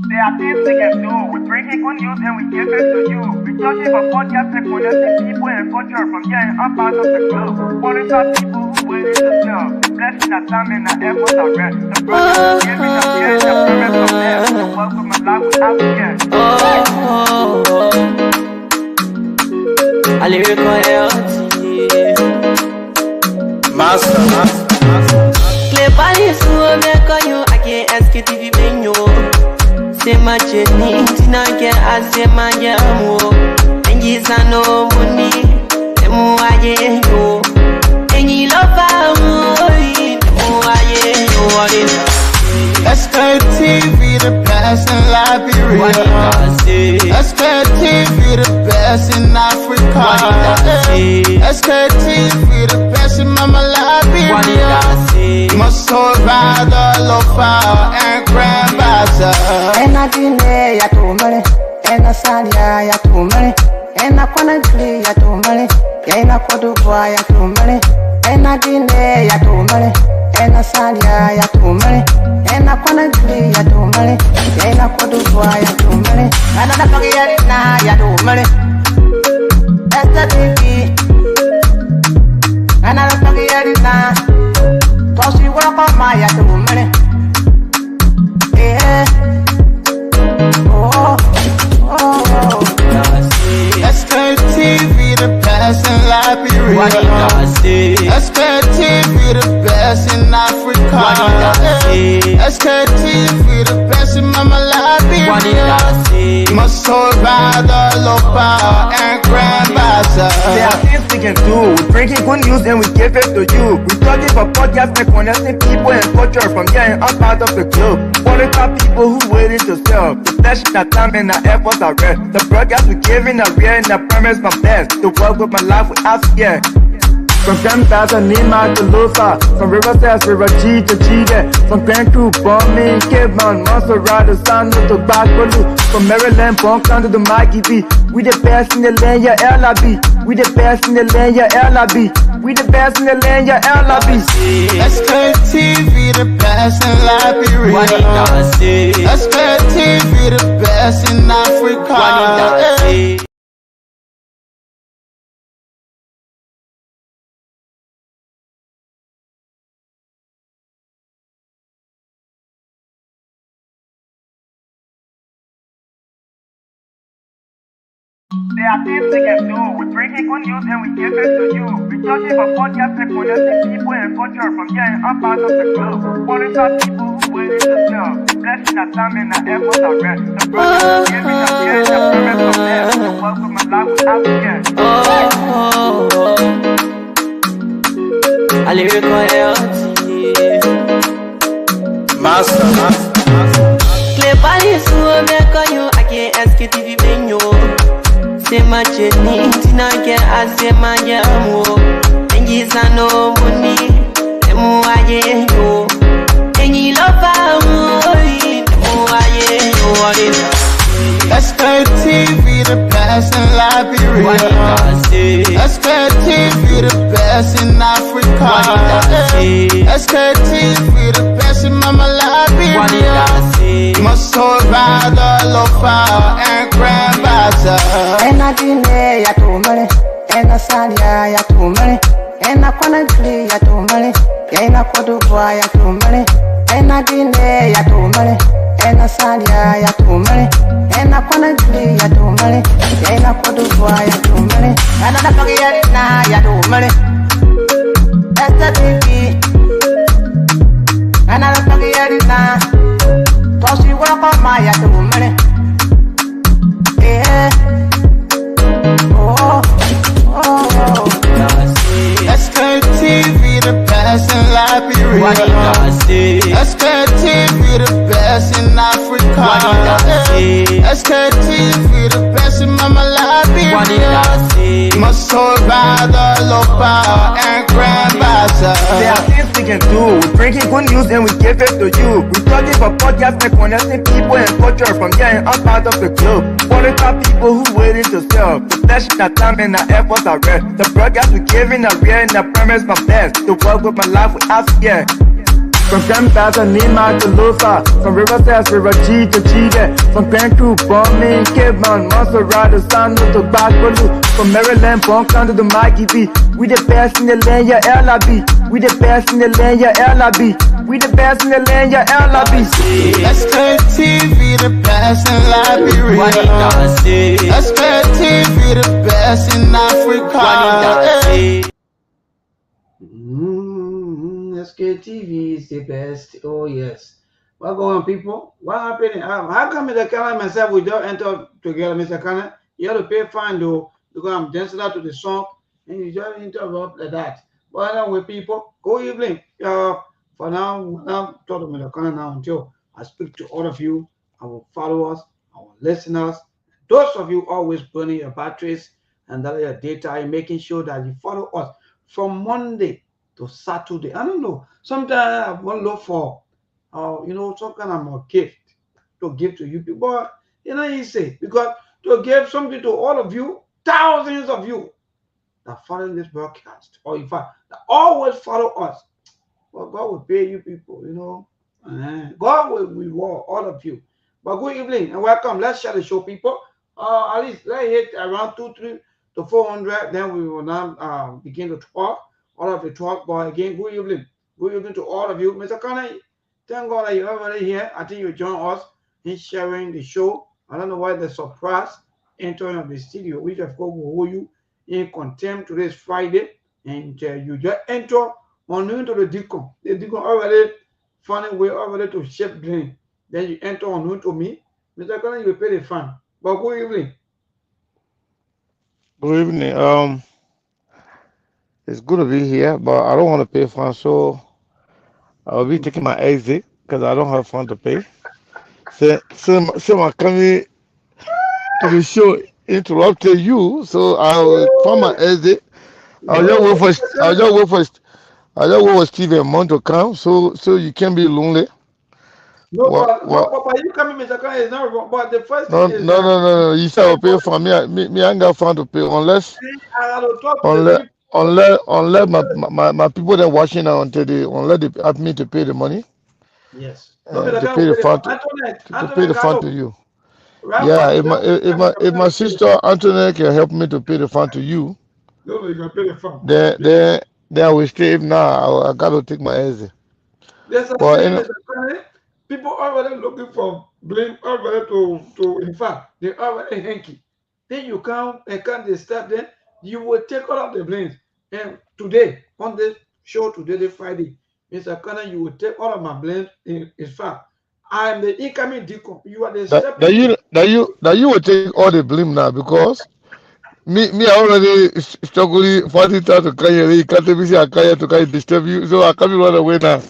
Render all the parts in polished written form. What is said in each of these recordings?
There are things we can do. We bring in good news and we give it to you. We touching for podcast and connecting people and culture from here and up out of the globe. Calling out people who waiting to sell. The blessing that time and the efforts are rest. The brothers giving us here and the parents from there. The welcome and life without fear. A lyrical healthy Master. Clear bodies who make on you. I can't Sktv-Lib. Say my journey, Tina get I say my yamo. And yes, I know money. The more I go, and you love me. The more I go, what is Sktv, the best in Liberia. Sktv, the best in Africa. Sktv, the best in Mama Liberia. Must hold by the lofa and grand bazaar. And I didn't ya to money, and I said ya to money, and I couldn't play ya to money, and I could do ya to money, and I didn't ya to money, and I said ya to money, and I couldn't play ya to money, and I could do ya to money, and I don't get it now ya to money. That's the TV, and I don't get it now. Cause you work on my ya to money. Yeah. Sktv, the best in Liberia. Sktv, the best in Africa. Sktv, the best in Mama Liberia. Must hold by the lofa and grand bazaar. There are things we can do. We bring in good news and we give it to you. We talking for podcast and connecting people and culture from here and up out of the globe. Calling out people who waiting to sell. The blessing that time and the efforts are rest. The broadcast we giving are real and the promise my best. The world with my life without fear. From 10,000 Nima to Lufa, from River Sass, River G to Chile, from Cancun, Bombay, Cape Mount, Montserrat, San to Bacoloo, from Maryland, Bonk to the Mikey B. We the best in the land, yeah, LIB. We the best in the land, yeah, LIB. We the best in the land, yeah, LIB. Sktv, the best in Liberia. Sktv, the best in Africa. There are things we can do. We bring in good news and we give it to you. We touching for podcast and connecting people and culture from here and up out of the globe. Calling out people who waiting to sell. The blessing that time and the efforts are rest. The brothers giving us here and the parents from there. The welcome and life without fear. A lyrical healthy Master. Clear bodies who make on you. I can't Sktv-Lib. Say my journey, Tina get I say my yamo. And yes, I know money. The more I go, and you love me. The more I go, what is Sktv, the best in Liberia. Sktv, the best in Africa. Sktv, the best in Mama Liberia. Must hold by the lofa and grand bazaar. And I didn't ya to money, and I said ya to money, and I couldn't play ya to money, and I could do ya to money, and I didn't ya to money, and I said ya to money, and I couldn't play ya to money, and I could do ya to money, and I don't get it now ya to money. That's the TV, and I don't get it now. Cause you work on my ya to money. Yeah. Sktv, the best in Liberia. Sktv, the best in Africa. Sktv, the best in Mama Liberia. Must hold by the lofa and grand bazaar. There are things we can do. We bring in good news and we give it to you. We talking for podcast and connecting people and culture from here and up out of the globe. Calling out people who waiting to sell. The blessing that time and the efforts are rest. The broadcast we giving are real and the promise my best. The world with my life without fear. From Grandpa's and Nima to Lufa, from Riverside to Raji to Chile, from Grand Crew, Bombing, Kidman, Monserrat, Sando to Backwalu, from Maryland, Bonkan to the Mikey B. We the best in the land, yeah, LIB. We the best in the land, yeah, LIB. We the best in the land, yeah, LIB. Sktv, the best in Liberia. Sktv, the best in Africa. Sktv is the best. Oh yes. What going on, people? What happened? How come Mr. Kana myself we don't enter together, Mr. Kana? You have to pay fine though because I'm dancing out to the song and you just interrupt like that. But anyway, people, go evening. For now, I'm talking to Mr. Kana now until I speak to all of you, our followers, our listeners. Those of you always burning your batteries and that your data and making sure that you follow us from Monday to Saturday. I don't know. Sometimes I want to look for, some kind of more gift to give to you people. But you say because to give something to all of you, thousands of you that follow this broadcast, or in fact, that always follow us. Well, God will pay you people. God will reward all of you. But good evening and welcome. Let's share the show, people. At least let's hit around 200 to 400. Then we will now begin to talk. All of the talk. But again, good evening. Good evening to all of you. Mr. Connor, thank God that you're already here. I think you join us in sharing the show. I don't know why the surprise entering of the studio, which of course will hold you in contempt. Today is Friday, and you just enter on into the deacon. The deacon already found a way already to shift drain. Then you enter on into me. Mr. Connor, you will pay the fine. But good evening. Good evening. It's good to be here, but I don't want to pay fine, so I'll be taking my exit because I don't have fun to pay. So my coming to the show interrupted you, so I will find my exit. I'll just wait for I'll just wait for I'll just wait for Steve and Mont to come, so you can't be lonely. No, What what? but you coming, Mr. Connor, is not wrong. But the first No thing no is no that no no. You said I'll pay for me. Me I ain't got fun to pay I have to talk to the unless people. unless my people that watching now until they unless they ask me to pay the money Yes. No, and Mr. to Connor pay will the pay the fund fine. Antoinette, to pay the fund Gallo. to you. Right Yeah, from if today, my if Mr. my if Connor my will pay the sister Antoinette can help me to pay the fund to you, No, you can pay the fine. then then then I will stay. If not, I gotta take my exit. There's a But saying, Mr. Connor, people already looking for blame already in fact, they already hanky. Then you come and can't disturb them, you will take all of the blames. And today, on this show today, the Friday, Mr. Connor, you will take all of my blames. In fact, I am the incoming deacon. You are the stepping in. that you will take all the blame now because me I already struggling 40 times to carry you can't even say I carry to carry disturb you, so I can't run away now.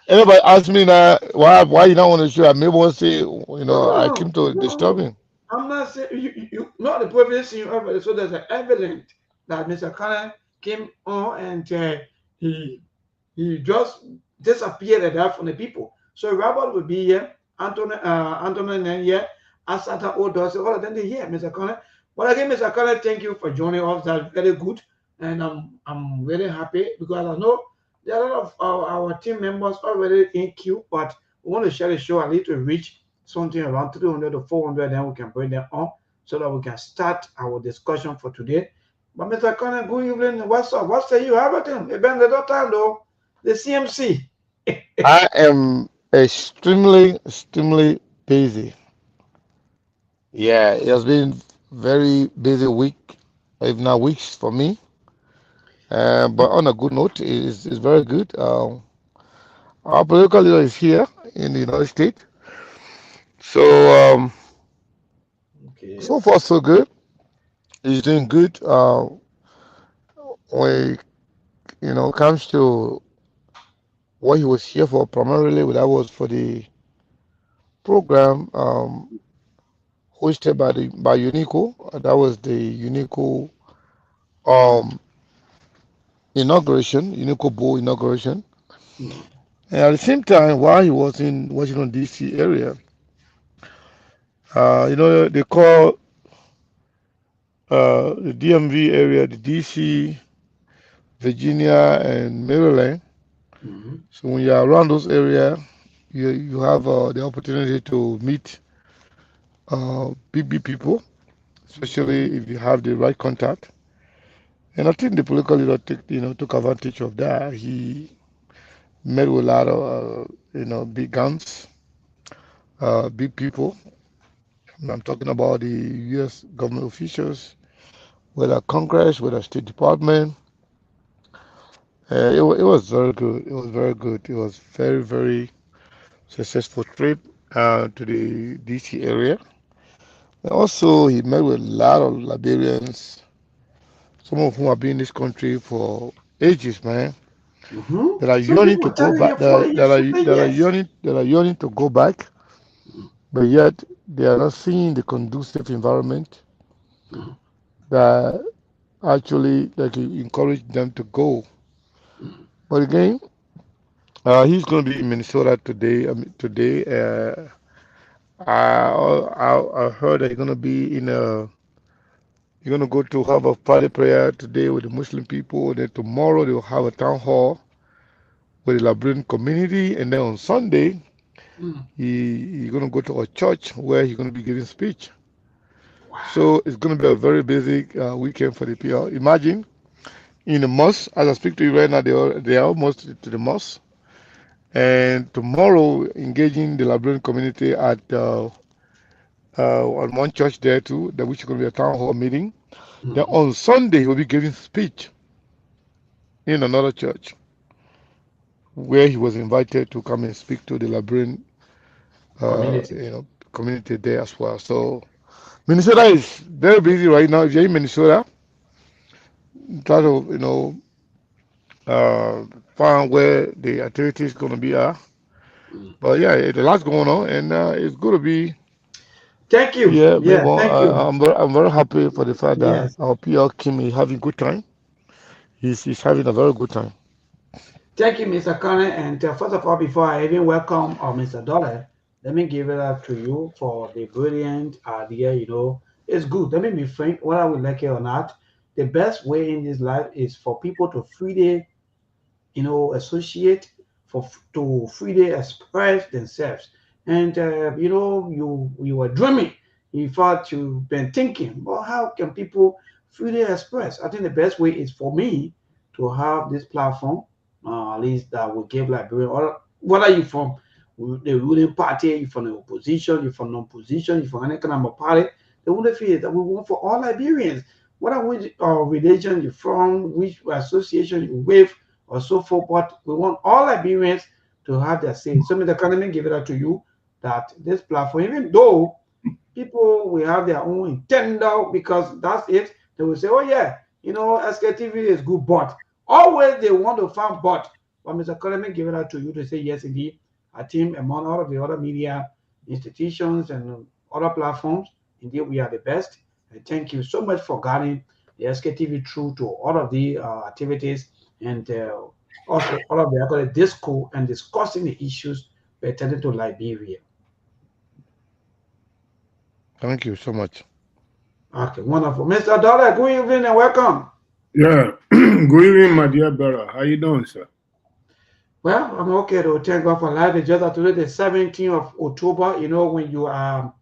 Everybody ask me now why you don't want to show. I may want to say No, no, I no, came to no, disturb no. him. I'm not saying you not the prophet seen already. So there's an evidence that Mr. Connor came on and he he just disappeared like that from the people. So Robert will be here, Anthony and here, Asata Odos, all of them they here, Mr. Connor. But again, Mr. Connor, thank you for joining us. That's very good, and I'm very happy because I know there are a lot of our team members already in queue, but we want to share the show. I need to reach something around 300 to 400, then we can bring them on so that we can start our discussion for today. But Mr. Connor, good evening. What's up? What's the you? Everything? It's been the time though. The CMC. I am extremely busy. Yeah, it has been very busy week, if not weeks for me. But on a good note, it's very good. Our political leader is here in the United States, so Okay. so far so good. He's doing good. When comes to what he was here for, primarily that was for the program hosted by Unico. That was the Unico um inauguration, Unico Bowl inauguration. Mm. And at the same time, while he was in Washington D.C. area, they call the DMV area, the D.C., Virginia, and Maryland. So when you're around those areas, you have the opportunity to meet big people, especially if you have the right contact. And I think the political leader took advantage of that. He met with a lot of big guns, big people. I'm talking about the U.S. government officials, whether Congress, whether State Department. It was very good. It was very good. It was very successful trip to the DC area. And also, he met with a lot of Liberians, some of whom have been in this country for ages, man, that are Some yearning to people go tell back, you for you 50 years. that are yearning to go back, but yet they are not seeing the conducive environment that actually like encourage them to go. But again, he's going to be in Minnesota today. Today, I heard that he's going to be in a. He's going to go to have a party prayer today with the Muslim people. Then tomorrow they will have a town hall with the Liberian community, and then on Sunday he's going to go to a church where he's going to be giving speech. So it's going to be a very busy weekend for the people. Imagine in the mosque, as I speak to you right now, they are almost to the mosque. And tomorrow, engaging the Liberian community at on one church there too, that which is going to be a town hall meeting. Then on Sunday, he will be giving speech in another church where he was invited to come and speak to the Liberian, Community. community there as well. So Minnesota is very busy right now. If you're in Minnesota, try to uh, find where the activity is going to be at. But yeah, there's a lot going on, and it's going to be. Thank you. Yeah, maybe Yeah, thank you. I'm very happy for the fact that Yes. our PR Kim is having good time. He's having a very good time. Thank you, Mr. Connor. And first of all, before I even welcome Mr. Dollar, let me give it up to you for the brilliant idea. It's good. Let me be frank, whether I would like it or not. The best way in this life is for people to freely associate to freely express themselves. And you were dreaming. In fact, you've been thinking, well, how can people freely express? I think the best way is for me to have this platform, at least that will give Liberian, or whether you from the ruling party, you from the opposition, you from non-position, you from any kind of party, they want feel that we want for all Liberians, whatever which religion you're from, which association you with, or so forth. But we want all Liberians to have their say. So, Mr. Economy, give it up to you that this platform, even though people will have their own intent because that's it, they will say, oh, yeah, SKTV is good, but always they want to find but Mr. Economy, give it up to you to say, yes, indeed, a team among all of the other media institutions and other platforms, indeed, we are the best. And thank you so much for guiding the SKTV through to all of the activities and also all of the other disco and discussing the issues pertaining to Liberia. Thank you so much. Okay, wonderful. Mr. Dollar, good evening and welcome. Yeah, good evening, my dear brother. How you doing, sir? Well, I'm okay though. Thank God for life. It's just that today, the 17th of October, when you are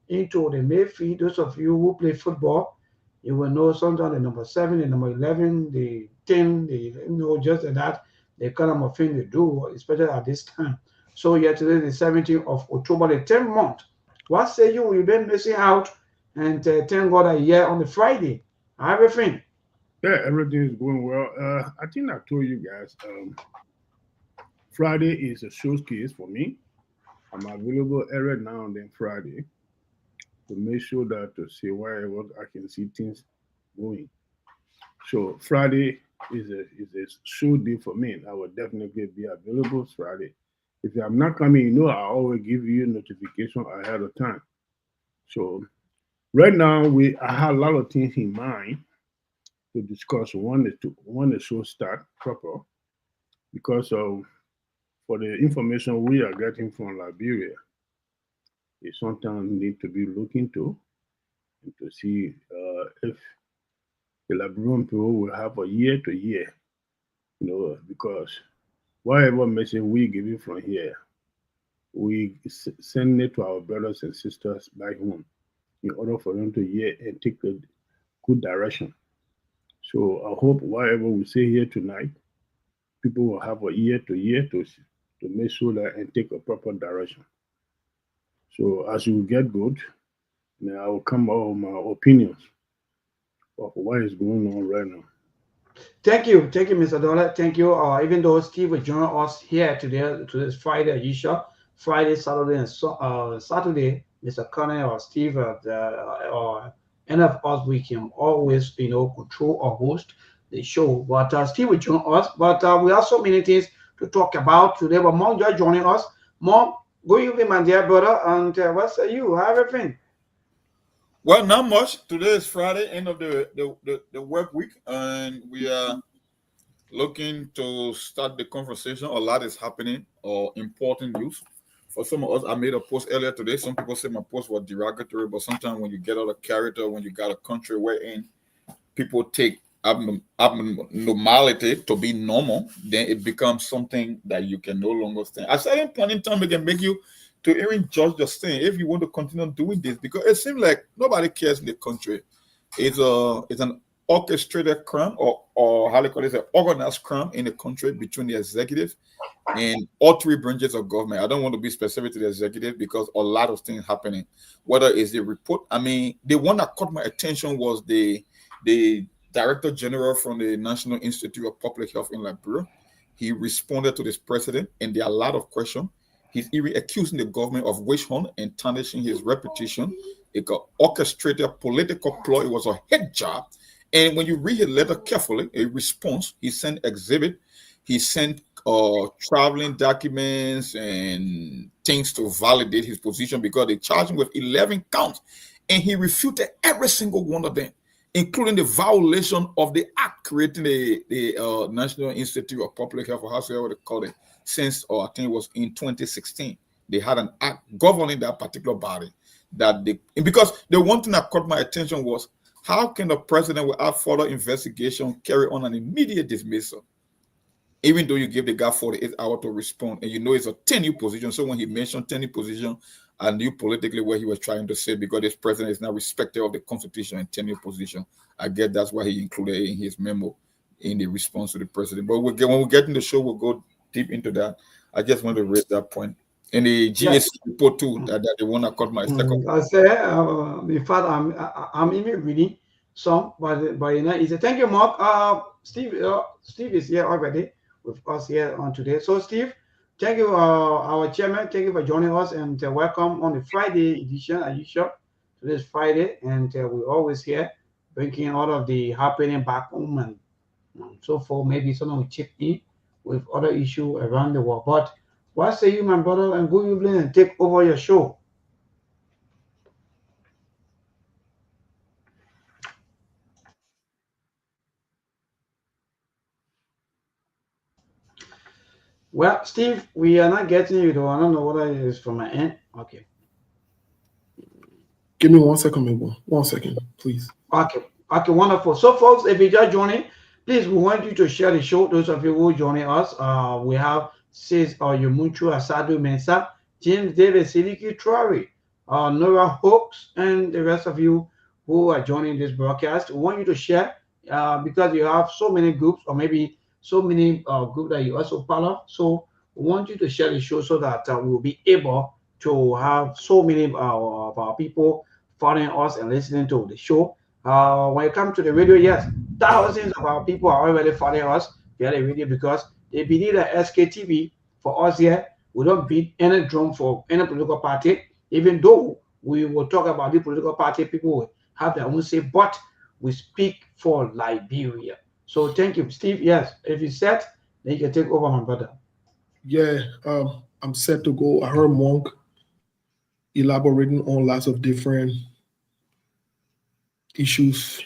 into the Mayfield, those of you who play football, you will know sometimes the number 7, the number 11, the 10, just that, the kind of thing they do, especially at this time. So, yeah, today, the 17th of October, the 10th month. What say you? You've been missing out, and thank God that here on the Friday. Everything. Yeah, everything is going well. I think I told you guys, Friday is a showcase for me. I'm available every now and then Friday to make sure that to see wherever I can see things going. So Friday is a show day for me. I will definitely be available Friday. If I'm not coming, I always give you notification ahead of time. So right now I have a lot of things in mind to discuss. One is show start proper because of for the information we are getting from Liberia, it sometimes need to be looked into and to see if the Liberian people will have a year to year because whatever message we give you from here, we send it to our brothers and sisters back home in order for them to hear and take a good direction. So I hope whatever we say here tonight, people will have a ear to hear to make sure that and take a proper direction. So as you get good, then I will come out with my opinions of what is going on right now. Thank you, Mr. Dollar. Thank you. Even though Steve will join us here today, today's Friday, usual Friday, Saturday, and Saturday, Mr. Connor or Steve, or any of us, we can always, control or host the show. But Steve will join us. But we have so many things to talk about today. But Monk just joining us. Monk, good evening, my dear brother. And what's you? How everything? Well, not much. Today is Friday, end of the work week, and we are looking to start the conversation. A lot is happening, or important news. For some of us, I made a post earlier today. Some people say my post was derogatory, but sometimes when you get out of character, when you got a country wherein people take abnormality to be normal, then it becomes something that you can no longer stand. At a certain point in time, it can make you to even judge the thing if you want to continue doing this, because it seems like nobody cares in the country. It's an orchestrated crime, or how they call it, an organized crime in the country between the executive and all three branches of government. I don't want to be specific to the executive because a lot of things happening. Whether it's the report, I mean, the one that caught my attention was the Director General from the National Institute of Public Health in Liberia. He responded to this president, and there are a lot of questions. He's even accusing the government of witch hunt and tarnishing his reputation. It got orchestrated political ploy. It was a head job. And when you read his letter carefully, a response, he sent exhibit, he sent traveling documents and things to validate his position, because they charged him with 11 counts. And he refuted every single one of them, including the violation of the act creating the National Institute of Public Health, or however they call it, since, or I think it was in 2016. They had an act governing that particular body. Because the one thing that caught my attention was, how can the president, without further investigation, carry on an immediate dismissal, even though you give the guy 48 hours to respond, and it's a tenure position? So when he mentioned tenure position, I knew politically what he was trying to say, because this president is now respected of the Constitution and tenure position. I guess that's why he included it in his memo in the response to the president. But when we get in the show, we'll go deep into that. I just want to raise that point. And the GSC report too, that the one that caught my second. I say, in fact, I'm even reading some, but he said, thank you, Mark. Steve is here already with us here on today. So, Steve, thank you, our chairman. Thank you for joining us, and welcome on the Friday edition. Are you sure? Today's Friday, and we're always here bringing all of the happening back home and so forth. Maybe someone will chip in with other issues around the world. But what say you, my brother, and good evening, and take over your show. Well, Steve, we are not getting you though. I don't know what it is from my end. Okay. Give me 1 second, maybe. 1 second, please. Okay, wonderful. So, folks, if you just joining, please, we want you to share the show. Those of you who are joining us, we have Sis Yomuchu Asadu Mensah, James David Sidiki Traore, Nora Hawks, and the rest of you who are joining this broadcast. We want you to share because you have so many groups, or maybe so many groups that you also part of. So we want you to share the show so that we will be able to have so many of our people following us and listening to the show. When it comes to the radio, yes, thousands of our people are already following us via the radio, because they believe that Sktv, for us here, we don't beat any drum for any political party, even though we will talk about the political party, people will have their own say, but we speak for Liberia. So thank you, Steve. Yes, if you're set, then you can take over, my brother. Yeah, I'm set to go. I heard Monk elaborating on lots of different issues,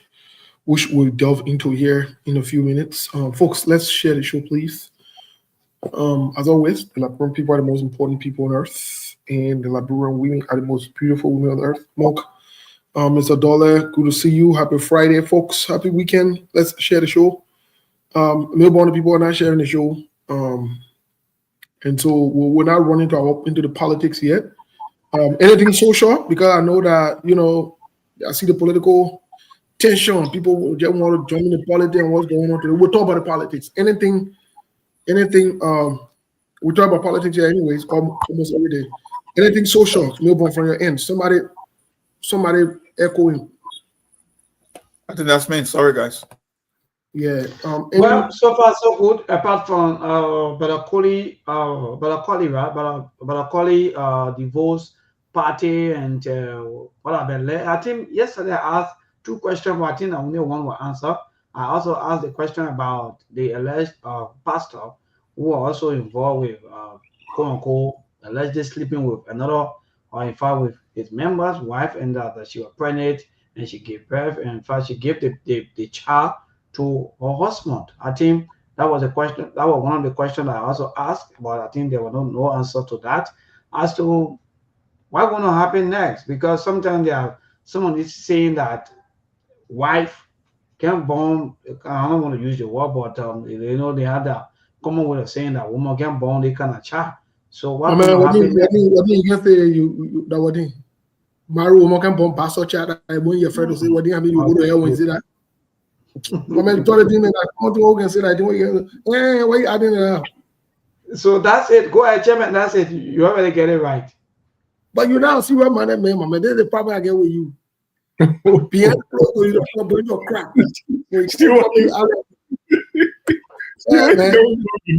which we'll delve into here in a few minutes. Folks, let's share the show, please. As always, the Liberian people are the most important people on earth, and the Liberian women are the most beautiful women on earth. Monk, Mr. Dollar, good to see you. Happy Friday, folks. Happy weekend. Let's share the show. Melbourne people are not sharing the show. And so we're not running into the politics yet. Anything social, because I know that, I see the political tension. People just want to join in the politics and what's going on today. We'll talk about the politics. Anything, we talk about politics here anyways, almost every day. Anything social, Melbourne, from your end. Somebody echoing. I think that's me. Sorry, guys. Yeah. Well, so far so good. Apart from Brother Coley, divorce party and what I've been. I think yesterday I asked 2 questions, but I think only one will answer. I also asked the question about the alleged pastor who are also involved with quote unquote allegedly sleeping with another, or in fact with his member's wife, and that she was pregnant and she gave birth, and in fact she gave the child to her husband. I think that was a question. That was one of the questions I also asked, but I think there was no answer to that as to what's going to happen next. Because sometimes someone is saying that wife can born. I don't want to use the word, but they had that common way of saying that woman can born they kind of child. So what's going to happen next? What do you can say you that what thing? Maru woman can born pastor child. When you're afraid to say what do you mean you go to hell when you say that? I told the demon that come to work and say that why you adding it up? So that's it. Go ahead, Chairman. That's it. You already get it right. But you now see what man, this is the problem I get with you. Behind closed door, you don't bring your crap. Still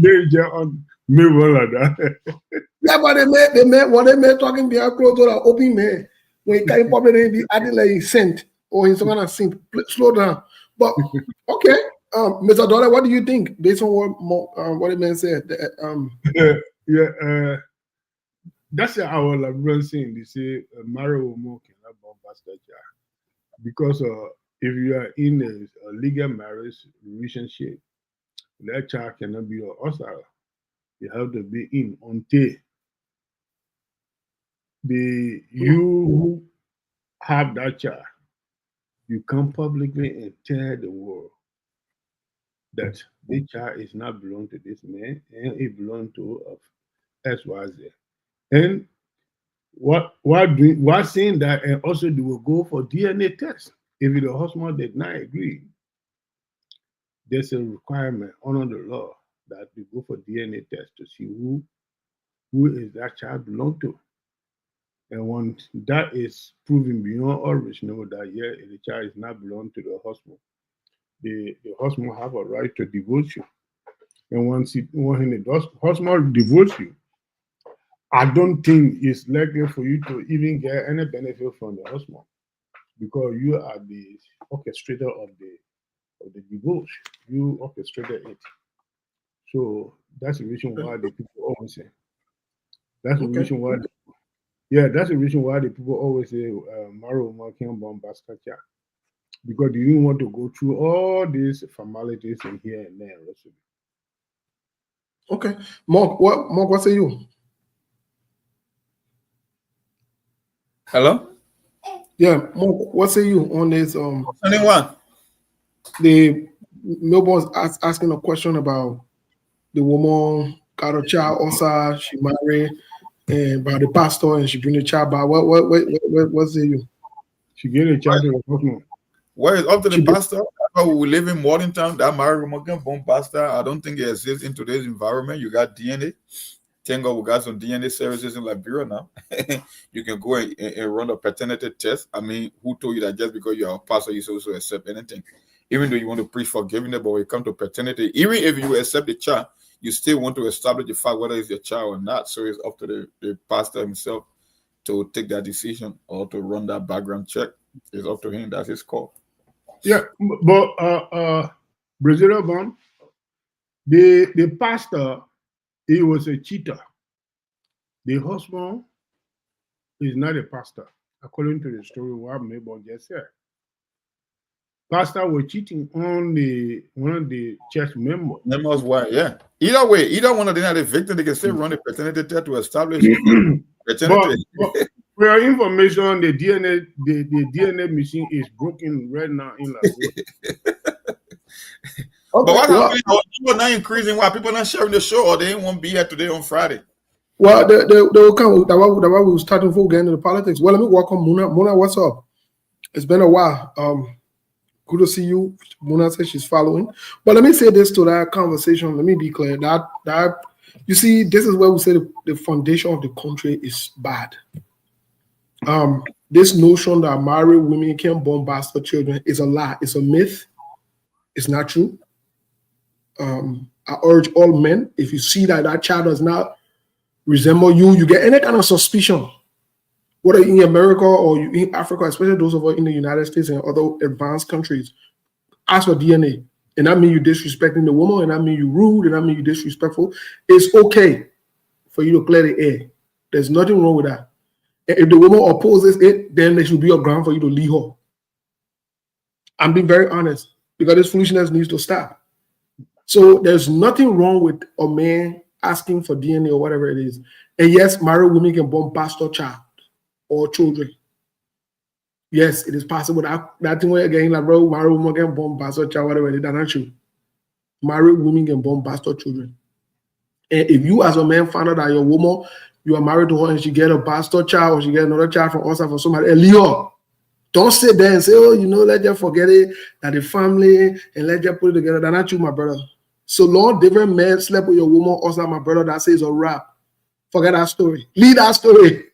danger on me like that. Yeah, but they made talking behind closed door are open man. When you can't probably be adding like he sent or he's gonna sing. Slow down. But okay, Mr. Dollar, what do you think based on what the man said? That's our liberal saying. They say marry woman cannot born bastard child, because if you are in a legal marriage relationship, that child cannot be your husband. You have to be in until you have that child. You come publicly and tell the world that this child is not belong to this man and it belongs to XYZ. And what saying that, and also they will go for DNA test. If the husband did not agree, there's a requirement under the law that they go for DNA test to see who is that child belong to. And when that is proven beyond all reasonable that the child is not belong to the husband, the husband have a right to divorce you. And once the husband divorce you, I don't think it's likely for you to even get any benefit from the husband, because you are the orchestrator of the divorce. You orchestrated it. So that's the reason why the people always say. That's the reason why. That's the reason why the people always say Maro Marking Bomb Baskacha. Because you didn't want to go through all these formalities in here and there. Okay. Mark, what say you? Hello? Yeah, Mark, what say you on this? Anyone? The Melbourne's asking a question about the woman got a child outside, she married, and by the pastor, and she bring the child back. What say you? She get a child to the husband. Well, it's up to the pastor. We live in Mornington. That married woman born pastor, I don't think it exists in today's environment. You got DNA. Thank God we got some DNA services in Liberia now. You can go and run a paternity test. I mean, who told you that just because you're a pastor, you also accept anything? Even though you want to preach forgiveness, but when it comes to paternity, even if you accept the child, you still want to establish the fact whether it's your child or not. So it's up to the pastor himself to take that decision or to run that background check. It's up to him. That's his call. Yeah, but Brazilian born, the pastor, he was a cheater. The husband is not a pastor, according to the story what Mabel just said. Pastor was cheating on one of the church members. Members, why? Yeah. Either way, either one of them are the victim. They can still run a paternity test to establish paternity. But for your information, the DNA machine is broken right now in Liberia. But Okay. what Well, happened? People not increasing. Why people not sharing the show, or they won't be here today on Friday? well, they will come. That why we starting for getting into the politics. Well, let me welcome Muna. Muna, what's up? It's been a while. Good to see you. Muna says she's following. But let me say this to that conversation. Let me be clear. That you see, this is where we say the foundation of the country is bad. This notion that married women can born bastard children is a lie. It's a myth. It's not true. I urge all men, if you see that child does not resemble you, you get any kind of suspicion, whether in America or in Africa, especially those of us in the United States and other advanced countries, ask for DNA. And that means you disrespecting the woman, and that means you rude, and that means you disrespectful. It's okay for you to clear the air. There's nothing wrong with that. And if the woman opposes it, then there should be a ground for you to leave her. I'm being very honest, because this foolishness needs to stop. So there's nothing wrong with a man asking for DNA or whatever it is. And yes, married women can born bastard child or children. Yes, it is possible. That thing where again, like bro, married women can born bastard child, whatever it is, that's not true. Married women can born bastard children. And if you as a man find out that your woman, you are married to her and she get a bastard child or she get another child from outside from somebody, and leave her. Don't sit there and say, oh, let them forget it, that the family, and let them put it together. That's not you, my brother. So long different men slept with your woman, also my brother, that says a rap. Forget that story. Leave that story.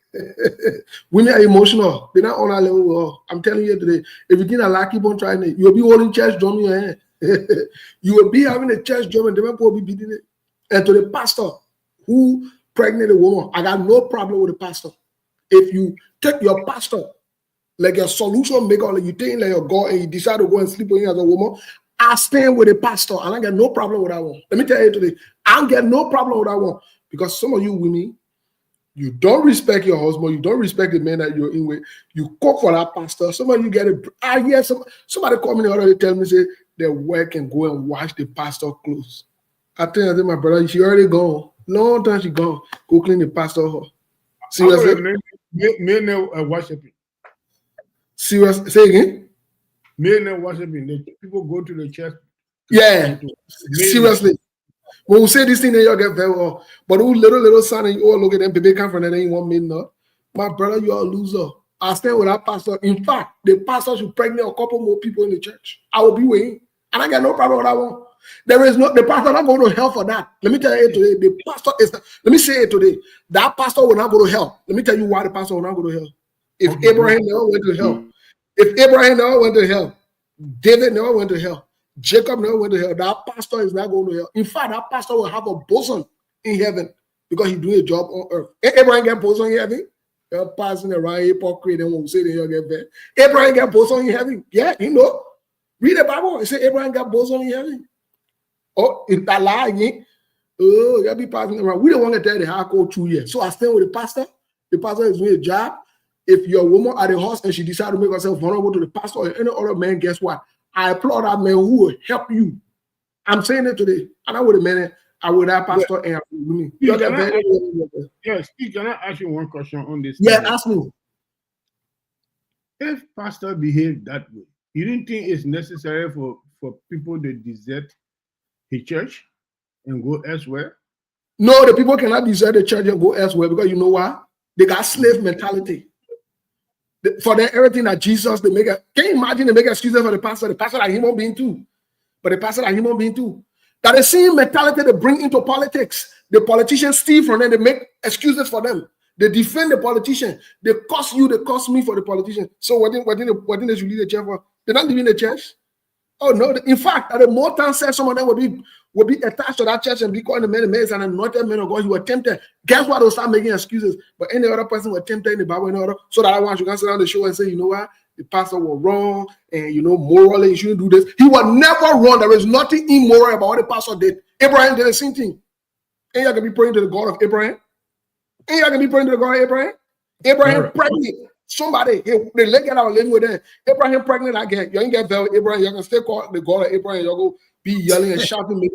Women are emotional. They're not on our level. I'm telling you today, if you get a lucky keep on trying it, you'll be holding church drum in your hand. You will be having a church drum and different people will be beating it. And to the pastor who pregnant a woman, I got no problem with the pastor. If you take your pastor, like your solution maker, like you think like your God, and you decide to go and sleep with him as a woman, I stand with a pastor, and I get no problem with that one. Let me tell you today, I don't get no problem with that one, because some of you women, you don't respect your husband, you don't respect the man that you're in with. You cook for that pastor. Some of you get it. I hear somebody call me the other day, tell me say their wife can go and wash the pastor clothes. I tell you, my brother, she already gone. Long time she gone. Go clean the pastor. Seriously, men worshiping. Serious. Say again. Men worshiping. People go to the church. Yeah. Seriously. When we say this thing, then you get very well. But who little son and you all look at them, baby come from there, they ain't want me not. My brother, you are a loser. I stand with that pastor. In fact, the pastor should pregnant a couple more people in the church. I will be waiting. And I got no problem with that one. The pastor not going to hell for that. Let me tell you today, the pastor is, let me say it today, that pastor will not go to hell. Let me tell you why the pastor will not go to hell. If Abraham never went to hell, if Abraham never went to hell, David never went to hell, Jacob never went to hell, that pastor is not going to hell. In fact, that pastor will have a bosom in heaven because he's doing a job on earth. Abraham get bosom in heaven? You're passing around hypocrite and won't say that you'll get bad. Abraham got bosom in heaven? Yeah, you know. Read the Bible. It says Abraham got bosom in heaven. Oh, it's that lie again. Oh, you'll be passing around. We don't want to tell the hardcore truth yet. So I stand with the pastor. The pastor is doing a job. If your woman at the house and she decides to make herself vulnerable to the pastor or any other man, guess what? I applaud that man who will help you. I'm saying it today. And I would have meant I would have pastor and me. Yes, can I ask you one question on this? Yeah, ask me. If pastor behave that way, you don't think it's necessary for people to desert the church and go elsewhere? No, the people cannot desert the church and go elsewhere because you know why? They got slave mentality. For them, everything that Jesus, they make can you imagine they make excuses for the pastor like human being too. But the pastor like human being too. That the same mentality they bring into politics. The politicians steal from them, they make excuses for them. They defend the politician. They cost you, they cost me for the politician. So what did they should leave the church for? They're not leaving the church. Oh no! In fact, at the more time said some of them would be attached to that church and be calling the man and anointed man of God. You were tempted. Guess what? They'll start making excuses. But any other person was tempted in the Bible, any other, so that I want you can sit down the show and say, you know what? The pastor was wrong, and morally you shouldn't do this. He was never wrong. There is nothing immoral about what the pastor did. Abraham did the same thing. And you can be praying to the God of Abraham. And you can be praying to the God of Abraham. Abraham pregnant. Somebody, they let out living with them. Abraham pregnant again. You ain't get very Abraham. You can still call the God of Abraham. You go be yelling and shouting. The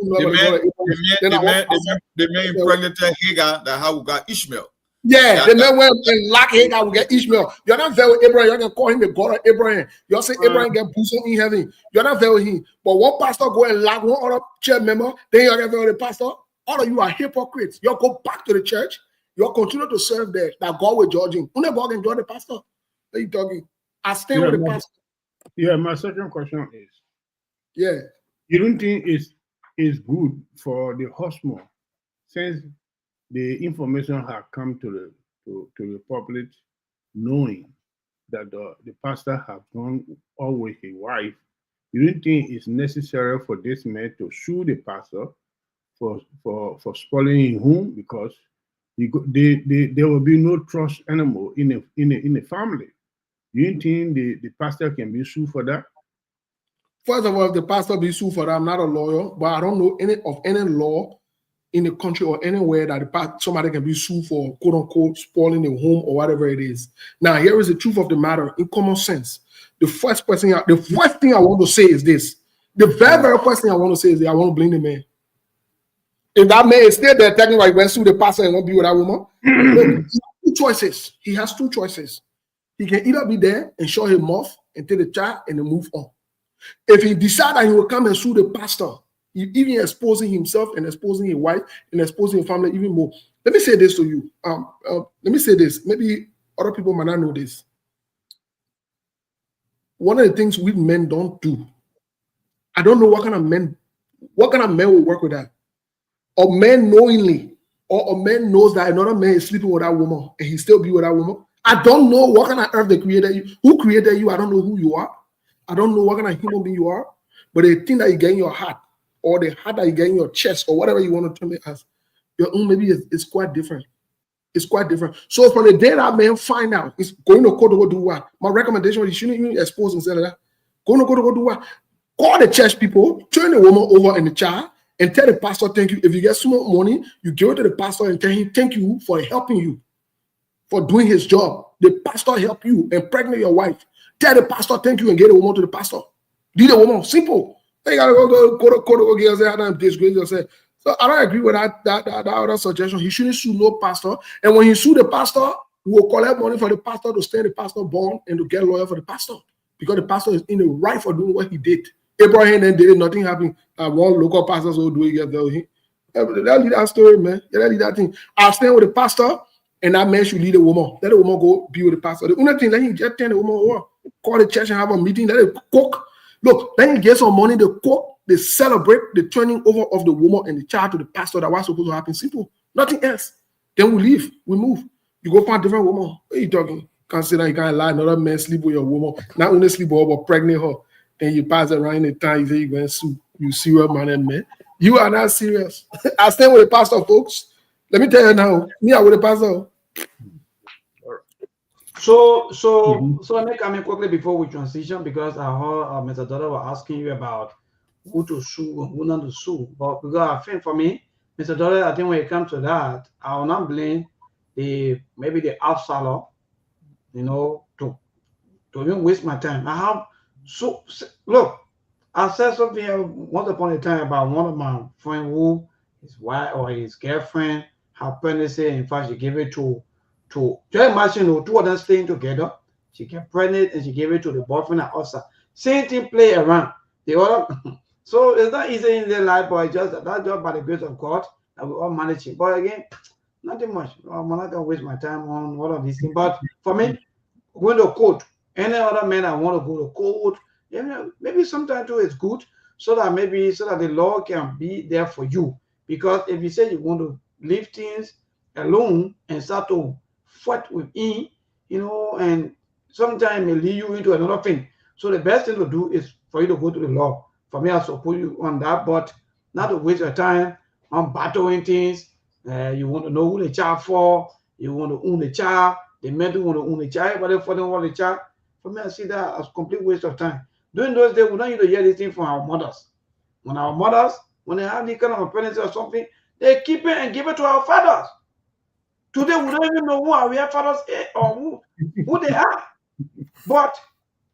man impregnated Hagar that how got Ishmael. Yeah, the man went and lock Hagar will get Ishmael. You're not there with Abraham. You're gonna call him the God of Abraham. You're saying Abraham get bosom in heaven. You're not there with him. But one pastor go and lock one other church member, then you're there with the pastor. All of you are hypocrites. You go back to the church. You'll continue to serve there. That God will judge him. Who God can judge the pastor? What are you talking? I stand with the pastor. Yeah, my second question is, yeah, you don't think it's good for the husband, since the information has come to the public, knowing that the pastor has gone out with his wife, you don't think it's necessary for this man to sue the pastor for spoiling his home, because there will be no trust anymore in the family? You don't think the pastor can be sued for that? First of all, if the pastor be sued for that, I'm not a lawyer, but I don't know any law in the country or anywhere that somebody can be sued for quote unquote spoiling the home or whatever it is. Now, here is the truth of the matter in common sense. The first thing I want to say is this. The very first thing I want to say is that I want to blame the man. If that man is still there, technically, like, when sue the pastor and won't be with that woman, look, he has two choices. He has two choices. He can either be there and show him off and take the child and then move on. If he decides that he will come and sue the pastor, he even exposing himself and exposing his wife and exposing his family even more. Let me say this to you. Let me say this. Maybe other people might not know this. One of the things we men don't do, I don't know what kind of men will work with that. Or men knowingly, or a man knows that another man is sleeping with that woman and he still be with that woman. I don't know what kind of earth they created you. Who created you? I don't know who you are. I don't know what kind of human being you are. But the thing that you get in your heart, or the heart that you get in your chest, or whatever you want to term it as, your own maybe is quite different. It's quite different. So from the day that man find out, he's going to court to go do what? My recommendation is you shouldn't even expose himself like that. Going to court to go do what? Call the church people, turn the woman over and the child, and tell the pastor thank you. If you get small money, you give it to the pastor and tell him thank you for helping you, for doing his job. The pastor help you and pregnant your wife. Tell the pastor thank you and get the woman to the pastor. Do the woman simple. You gotta go get yourself and disgrace yourself. So I don't agree with that other suggestion. He shouldn't sue no pastor. And when he sue the pastor, he will collect money for the pastor to stay the pastor bond and to get a lawyer for the pastor, because the pastor is in the right for doing what he did. Abraham then did it, nothing happened. One local pastor will do it. They'll lead that story, man. They'll lead that thing. I'll stand with the pastor, and that man should lead the woman. Let the woman go be with the pastor. The only thing, let him just turn the woman over. Call the church and have a meeting. Let it cook. Look, let him get some money. They cook. They celebrate the turning over of the woman and the child to the pastor. That was supposed to happen. Simple. Nothing else. Then we leave. We move. You go find a different woman. What are you talking? Can't say that you can't lie. Another man sleep with your woman. Not only sleep with her, but pregnant her. Then you pass around in the town, you say you're going to sue. You serious man and man. You are not serious. I stand with the pastor, folks. Let me tell you now. Me, I'm with the pastor. So let me come in quickly before we transition, because I heard Mr. Daughter was asking you about who to sue and who not to sue. But because I think for me, Mr. Daughter, I think when it comes to that, I will not blame maybe the outsider, to even waste my time. Look, I said something once upon a time about one of my friends who his wife or his girlfriend had pregnancy. In fact, she gave it to just imagine, two of them staying together. She get pregnant and she gave it to the boyfriend and also. Same thing play around. The other, so it's not easy in their life, but it's just that job by the grace of God that we all manage it. But again, nothing much. I'm not gonna waste my time on all of these things. But for me, going to court, any other man I want to go to court, maybe sometimes too it's good, so that the law can be there for you. Because if you say you want to leave things alone and start to fight with him, and sometimes it may lead you into another thing. So the best thing to do is for you to go to the law. For me, I support you on that, but not to waste your time on battling things. You want to know who the child for, you want to own the child, the men do want to own the child, but if they don't want the child, for me, I see that as a complete waste of time. During those days, we don't need to hear this thing from our mothers. When they have this kind of a pregnancy or something, they keep it and give it to our fathers. Today, we don't even know who our real fathers are or who they are. But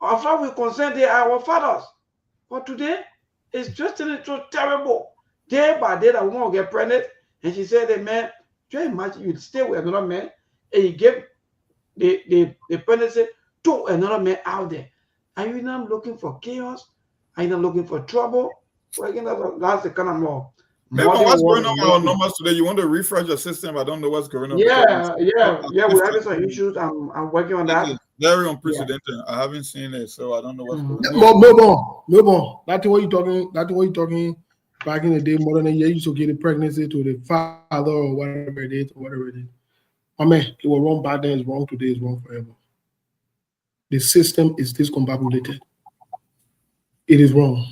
as far as we're concerned, they are our fathers. But today, it's just so terrible. Day by day, that woman will get pregnant, and she said, "The man, just imagine you stay with another man, and you give the pregnancy to another man out there. Are you not looking for chaos? Are you not looking for trouble? Well, again, that's the kind of more. Maybe what's going on with our numbers today? You want to refresh your system? I don't know what's going on. Yeah. We're having some issues. I'm working on that. It's very unprecedented. Yeah. I haven't seen it, so I don't know what's going on. No. That's what you're talking. Back in the day, more than a year, you used to get a pregnancy to the father or whatever it is. I mean, it was wrong back then. It's wrong today. It's wrong forever. The system is discombobulated. It is wrong.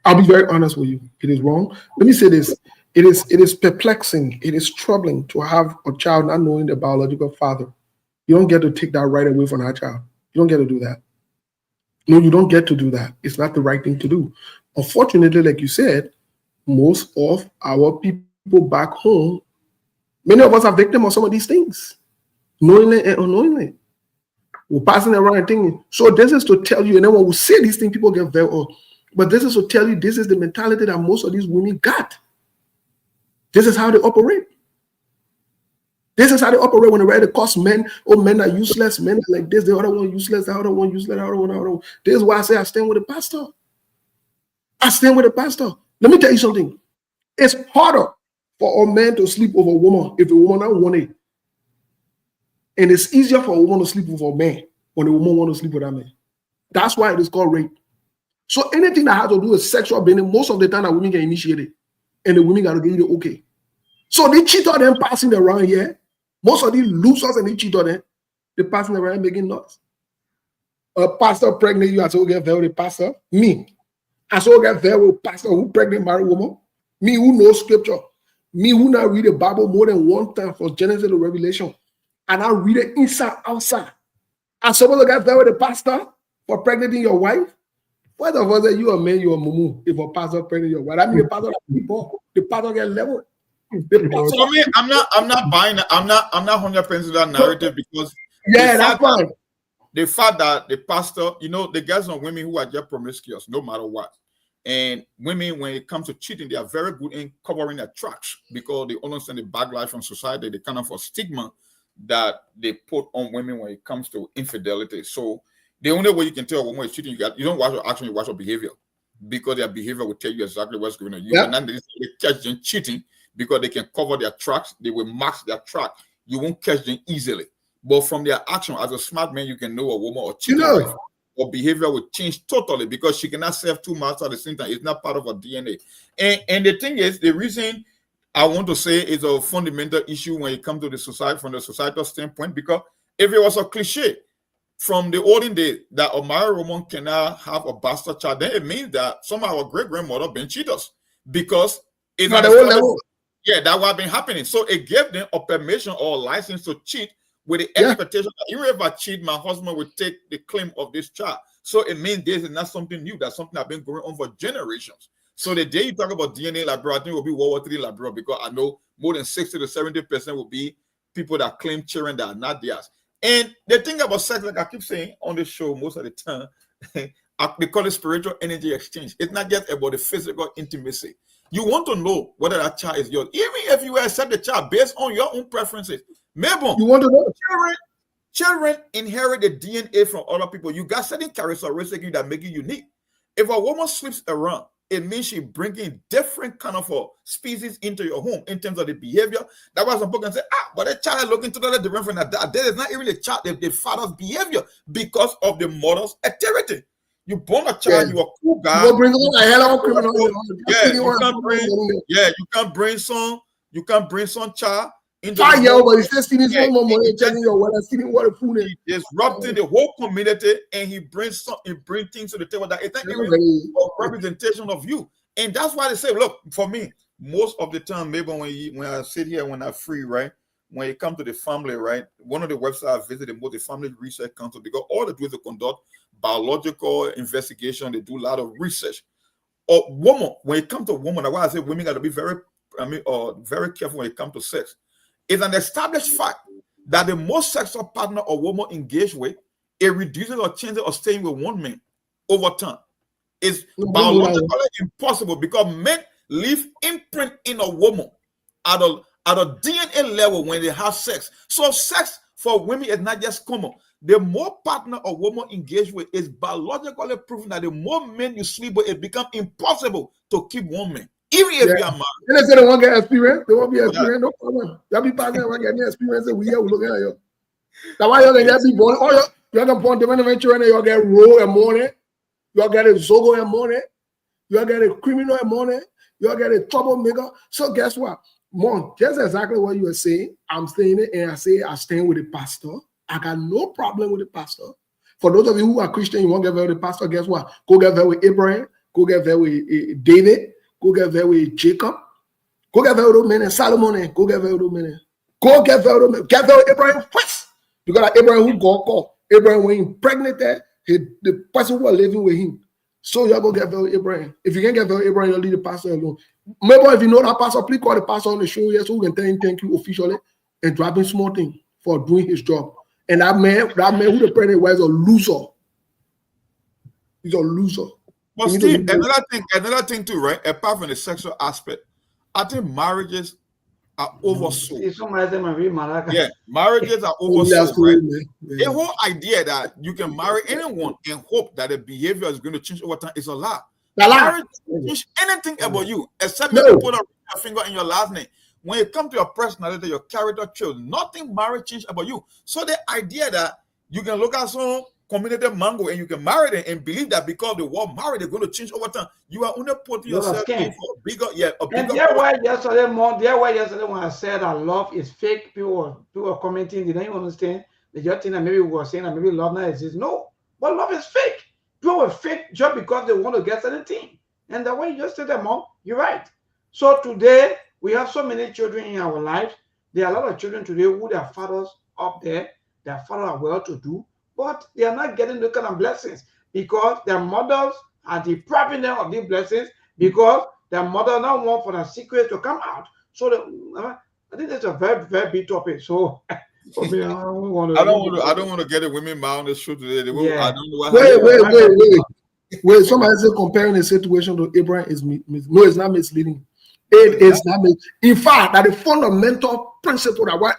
I'll be very honest with you. It is wrong. Let me say this. It is perplexing. It is troubling to have a child not knowing the biological father. You don't get to take that right away from that child. You don't get to do that. No, you don't get to do that. It's not the right thing to do. Unfortunately, like you said, most of our people back home, many of us are victims of some of these things, knowingly and unknowingly. We're passing around and thinking. So this is to tell you, and then when we say these things, people get very old. But this is to tell you, this is the mentality that most of these women got. This is how they operate. This is how they operate when they ready to cost men. Oh, men are useless. Men are like this. The other one useless. The other one useless. The other one. This is why I say I stand with the pastor. I stand with the pastor. Let me tell you something. It's harder for a man to sleep with a woman if a woman don't want it. And it's easier for a woman to sleep with a man when a woman wants to sleep with a man. That's why it is called rape. So anything that has to do with sexual binding, most of the time that women get initiated. And the women got to give you the okay. So they cheat on them passing around here. Most of these losers and they cheat on them. They passing around making noise. A pastor pregnant, you are so get very pastor. Me. I so get very pastor who pregnant married woman. Me who knows scripture. Me who now read the Bible more than one time from Genesis to Revelation. And I read it inside, outside. And someone get very the pastor for pregnanting your wife. What of us that you are man, you are mumu. If a pastor pregnant your wife, I mean the pastor the pastor get leveled. So me, I'm not buying. I'm not 100% that narrative because that's fine. The fact that the pastor, the guys and women who are just promiscuous, no matter what, and women when it comes to cheating, they are very good in covering their tracks because they understand the backlash from society, the kind of a stigma that they put on women when it comes to infidelity. So the only way you can tell a woman is cheating, you don't watch her action, you watch her behavior, because their behavior will tell you exactly what's going on. You will not necessarily catch them cheating because they can cover their tracks, they will mask their track. You won't catch them easily. But from their action, as a smart man, you can know a woman or cheating or behavior will change totally because she cannot serve two masters at the same time. It's not part of her DNA. And the thing is, the reason I want to say is a fundamental issue when it comes to the society, from the societal standpoint, because if it was a cliche from the olden days that a married woman cannot have a bastard child, then it means that some of our great-grandmother been cheaters because it's not that what been happening. So it gave them a permission or a license to cheat with the expectation that even if I cheat, my husband will take the claim of this child. So it means this is not something new. That's something that's been going on for generations. So the day you talk about DNA lab, I think it will be World War III lab, because I know more than 60 to 70% will be people that claim children that are not theirs. And the thing about sex, like I keep saying on the show most of the time, they call it spiritual energy exchange. It's not just about the physical intimacy. You want to know whether that child is yours. Even if you accept the child based on your own preferences. Maybe you want to know. Children inherit the DNA from other people. You got certain characteristics that make you unique. If a woman sleeps around, it means she's bringing different kind of species into your home in terms of the behavior. That's why some people can say, but that child is looking totally different from that. That is not even the child, the father's behavior because of the mother's activity. You born a child, you're a cool guy. You bring on a hell of a criminal. You can't bring some child into but he's just stealing some more money, telling you what stealing water food. He's disrupting the whole community, and he brings things to the table that it's not even a representation of you. And that's why they say, look, for me, most of the time, maybe when I sit here, when I'm free, right? When it comes to the family, right? One of the websites I visited, the Family Research Council, because all they do is to conduct biological investigation. They do a lot of research. A woman, when it comes to women, that's why I say women got to be very careful when it comes to sex. It's an established fact that the most sexual partner a woman engaged with, it reduces or chances of staying with one man over time. It's biologically impossible because men leave imprint in a woman at a DNA level when they have sex. So sex for women, it's not just common. The more partner a woman engage with, is biologically proven that the more men you sleep with, it becomes impossible to keep one man, even if you are married. And they say they won't get experience. They won't be experience. No problem. Y'all be partner when getting experience. We here, we look at you. That's why you get be born. Oh, you can born different children. You get roll in morning. You get a zogo in morning. You get a criminal in morning. You get a troublemaker. So guess what? Mom, just exactly what you are saying. I'm saying it, and I say I stand with the pastor. I got no problem with the pastor. For those of you who are Christian, you won't get there with the pastor. Guess what? Go get there with Abraham. Go get there with David. Go get there with Jacob. Go get there with those men. Solomon. Go get there with those men. Go get there with Abraham first. Because like Abraham who God called. Abraham when impregnated the person who was living with him. So you go get there with Abraham. If you can't get there with Abraham, you leave the pastor alone. Maybe if you know that pastor, please call the pastor on the show here so we can tell him thank you officially and drop him small thing for doing his job. And that man who the pregnant was a loser. He's a loser. But Steve, another thing too, right? Apart from the sexual aspect, I think marriages are oversold. Yeah, marriages are oversold, right? The whole idea that you can marry anyone and hope that the behavior is going to change over time is a lie. Marriage doesn't change anything about you, except you put a finger in your last name. When it comes to your personality, your character traits, nothing marriage change about you. So the idea that you can look at some community mango and you can marry them and believe that because they were married, they're going to change over time. You are only putting yourself in for a bigger, And that's why yesterday when I said that love is fake, people were commenting, they don't understand. They just think that maybe we were saying that maybe love not exists. No, but love is fake. People were fake just because they want to get certain thing. And the way you just said that, Mom, you're right. So today, we have so many children in our lives. There are a lot of children today who their fathers up there, their fathers are well-to-do, but they are not getting the kind of blessings because their mothers are depriving them of these blessings because their mother now want for the secret to come out. So I think that's a very, very big topic. So for me, I don't want to get the women mad on the show today. I don't know. Wait, somebody said comparing the situation to Abraham is no, it's not misleading. It is not misleading. In fact, that the fundamental principle that what.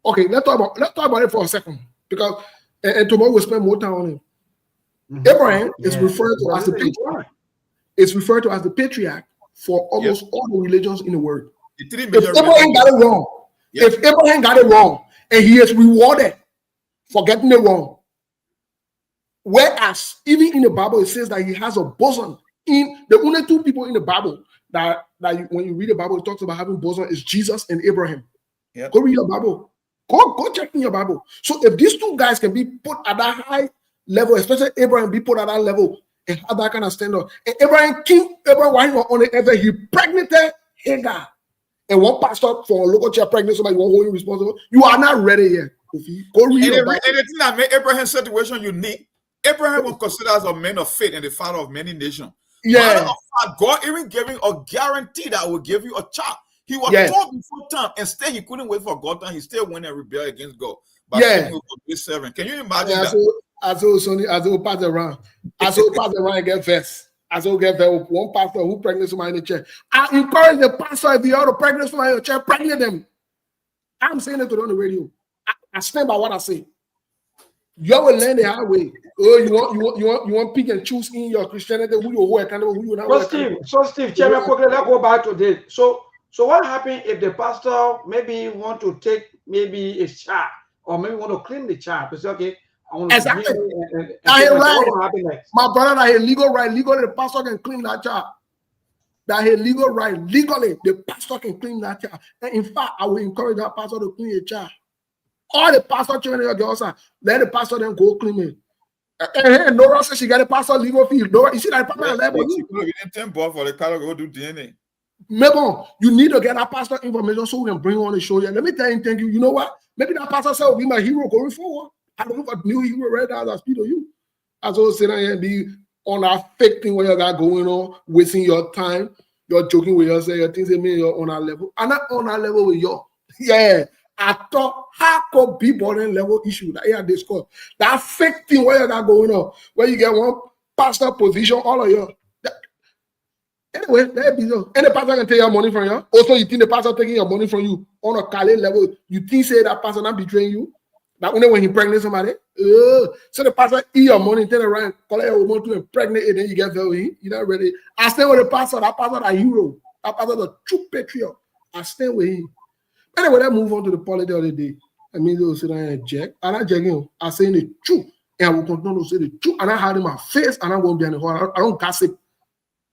Okay, let's talk about it for a second because and tomorrow we'll spend more time on it. Abraham is referred to as the patriarch. It's referred to as the patriarch for almost all the religions in the world. If Abraham got it wrong, if Abraham got it wrong, and he is rewarded for getting it wrong. Whereas, even in the Bible, it says that he has a bosom. In the only two people in the Bible that when you read the Bible, it talks about having bosom is Jesus and Abraham. Yep. Go read your Bible. Go check in your Bible. So if these two guys can be put at that high level, especially Abraham be put at that level and have that kind of standard. And Abraham while he was on the earth, he impregnated Hagar. And one pastor for a local church pregnant somebody won't hold you responsible. You are not ready yet. Go read your Bible. And the thing that made Abraham's situation unique, Abraham was considered as a man of faith and the father of many nations. Yeah. God even gave him a guarantee that I will give you a child. He was told before time, and still he couldn't wait for God time. He still went and rebelled against God. But can you imagine that? As I pass around and get vexed. As I get there with one pastor who pregnant somebody in the church. I encourage the pastor if you are pregnant somebody in the church, pregnant them. I'm saying it on the radio. I stand by what I say. You will learn the hard way. Oh, you want pick and choose in your Christianity who you hold accountable, who you not. So Steve, Chairman, quickly, let's go back to this. So what happens if the pastor maybe want to take maybe a child or maybe want to claim the child? Because okay, I want to exactly. My brother, that has legal right. Legally, the pastor can claim that child. That has legal right. Legally, the pastor can claim that child. And in fact, I will encourage that pastor to claim a child. All the pastor children in your girls are let the pastor then go claim it. And Nora says she got a pastor legal fee. Nora, you see that pastor level? You didn't temper for the car go do DNA. Maybe you need to get that pastor information so we can bring on the show. Yeah, let me tell you, thank you. You know what? Maybe that pastor said will be my hero going forward. I don't know if a new hero right now as speed of you. As well sit here and be on that fake thing where you got going on, wasting your time. You're joking with yourself. Your things that mean you're on our level. I'm not on our level with you. Yeah. I thought how could be born level issue that you discussed. That fake thing where you got going on, where you get one pastor position, all of you. Anyway, that be so. And the pastor can take your money from you. Also, you think the pastor taking your money from you on a Kale level? You think say that pastor not betraying you? But when he pregnant somebody, so the pastor eat your money, turn around, collect your money to impregnate it, then you get very, you know, ready. I stay with the pastor, that pastor a hero, that pastor a true patriot. I stay with him. Anyway, let's move on to the politics the other day. I mean, they'll sit down and jack. I'm not jacking, I'm saying the truth. And I will continue to say the truth. And I had in my face, and I won't be in the hall. I don't gossip.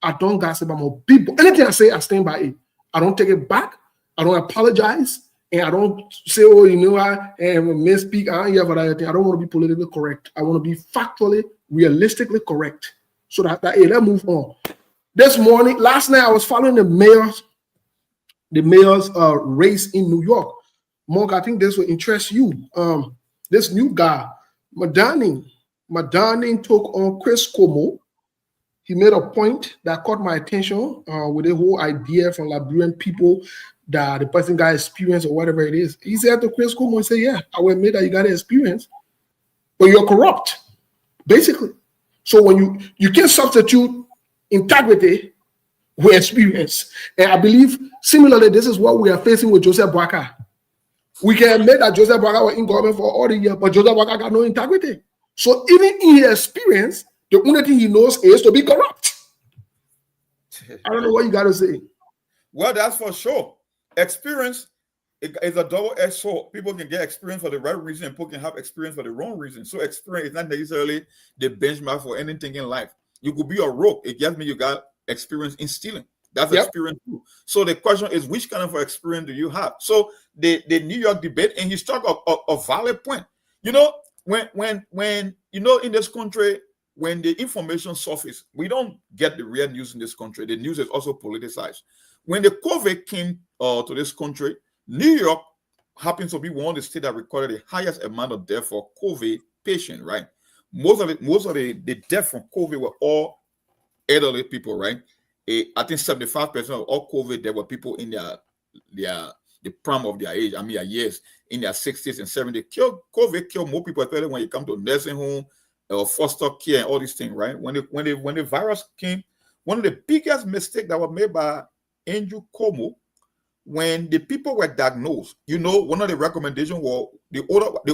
I don't gossip about people. Anything I say, I stand by it. I don't take it back. I don't apologize. And I don't say, oh, you know, I misspeak. I don't want to be politically correct. I want to be factually, realistically correct. So that hey, let's move on. This morning, last night, I was following the mayor's race in New York. Mark, I think this will interest you. This new guy, Madani took on Chris Cuomo. He made a point that caught my attention with the whole idea from Liberian people that the person got experience or whatever it is. He said to Chris Cuomo, he said, yeah, I will admit that you got experience, but you're corrupt, basically. So when you can't substitute integrity with experience. And I believe similarly, this is what we are facing with Joseph Boakai. We can admit that Joseph Boakai was in government for all the years, but Joseph Boakai got no integrity. So even in his experience, the only thing he knows is to be corrupt. I don't know what you got to say. Well, that's for sure. Experience is a double-edged sword. People can get experience for the right reason, and people can have experience for the wrong reason. So experience is not necessarily the benchmark for anything in life. You could be a rogue. It just means you got experience in stealing. That's experience too. So the question is, which kind of experience do you have? So the New York debate, and he struck a valid point. You know, when you know, in this country, when the information surfaces, we don't get the real news in this country. The news is also politicized. When the COVID came to this country, New York happens to be one of the states that recorded the highest amount of death for COVID patients, right? Most of the death from COVID were all elderly people, right? I think 75% of all COVID, there were people in the prime of their age, years, in their 60s and 70s. COVID killed more people, especially when you come to nursing home or foster care and all these things, right? When the virus came, one of the biggest mistakes that was made by Andrew Cuomo, when the people were diagnosed, you know, one of the recommendations was the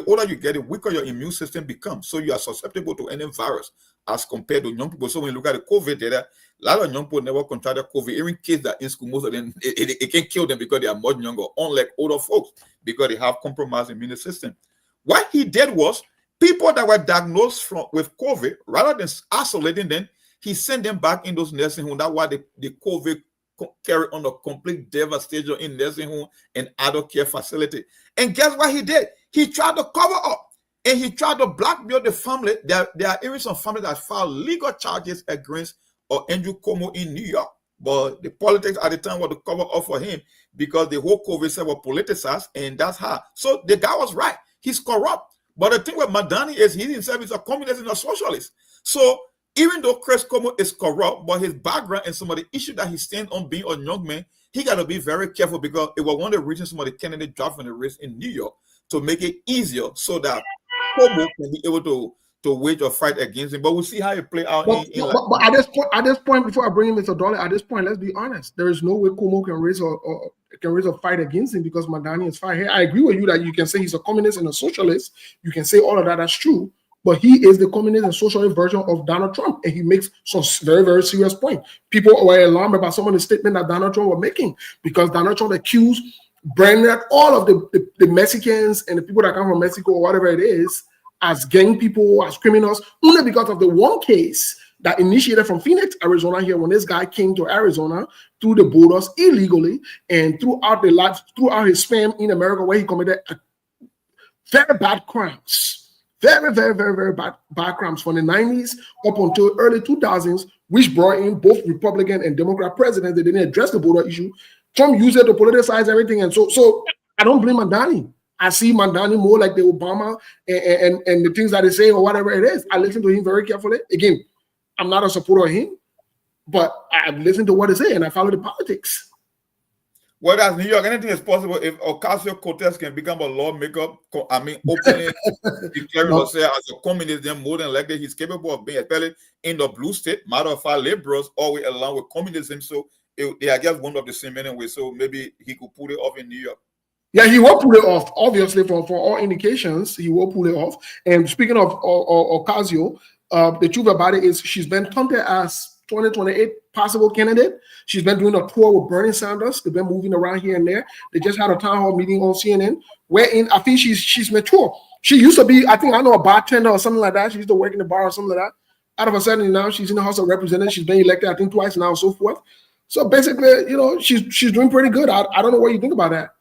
older you get, the weaker your immune system becomes. So you are susceptible to any virus as compared to young people. So when you look at the COVID data, a lot of young people never contracted COVID. Even kids that in school, most of them, it can kill them because they are much younger, unlike older folks, because they have compromised immune system. What he did was, people that were diagnosed with COVID, rather than isolating them, he sent them back in those nursing homes. That's why the COVID carried on a complete devastation in nursing home and adult care facility. And guess what he did? He tried to cover up, and he tried to blackmail the family. There are even some families that filed legal charges against Andrew Cuomo in New York. But the politics at the time were to cover up for him because the whole COVID set was politicized, and that's how. So the guy was right. He's corrupt. But the thing with Madani is he himself is a communist and a socialist. So even though Chris Cuomo is corrupt, but his background and some of the issues that he stands on being a young man, he got to be very careful because it was one of the reasons some of the candidates dropped from the race in New York to make it easier so that Cuomo can be able to wage a fight against him. But we'll see how it play out. But at this point, before I bring in Mr. Dolly, at this point, let's be honest. There is no way Cuomo can raise a fight against him because Madani is fine here. I agree with you that you can say he's a communist and a socialist. You can say all of that. That's true. But he is the communist and socialist version of Donald Trump, and he makes some very, very serious point. People were alarmed about some of the statement that Donald Trump was making because Donald Trump accused branded all of the Mexicans and the people that come from Mexico or whatever it is as gang people, as criminals, only because of the one case that initiated from Phoenix, Arizona here, when this guy came to Arizona through the borders illegally and throughout his span in America where he committed very bad crimes. Very, very, very, very bad crimes from the 90s up until early 2000s, which brought in both Republican and Democrat presidents. They didn't address the border issue. Trump used it to politicize everything. And so I don't blame Madani. I see Madani more like the Obama and the things that they say or whatever it is. I listen to him very carefully. Again, I'm not a supporter of him, but I listen to what he say and I follow the politics. Well, that's New York. Anything is possible. If Ocasio-Cortez can become a lawmaker, openly declaring herself as a communist, then more than likely he's capable of being, especially in the blue state. Matter of fact, liberals always along with communism, so they are just one of the same anyway. So maybe he could pull it off in New York. Yeah, he will pull it off. Obviously, for all indications, he will pull it off. And speaking of Ocasio, the truth about it is she's been touted as 2028 possible candidate. She's been doing a tour with Bernie Sanders. They've been moving around here and there. They just had a town hall meeting on CNN, wherein I think she's mature. She used to be, I think, I know, a bartender or something like that. She used to work in the bar or something like that. Out of a sudden, now she's in the House of Representatives. She's been elected, I think, twice now, and so forth. So basically, you know, she's doing pretty good. I don't know what you think about that.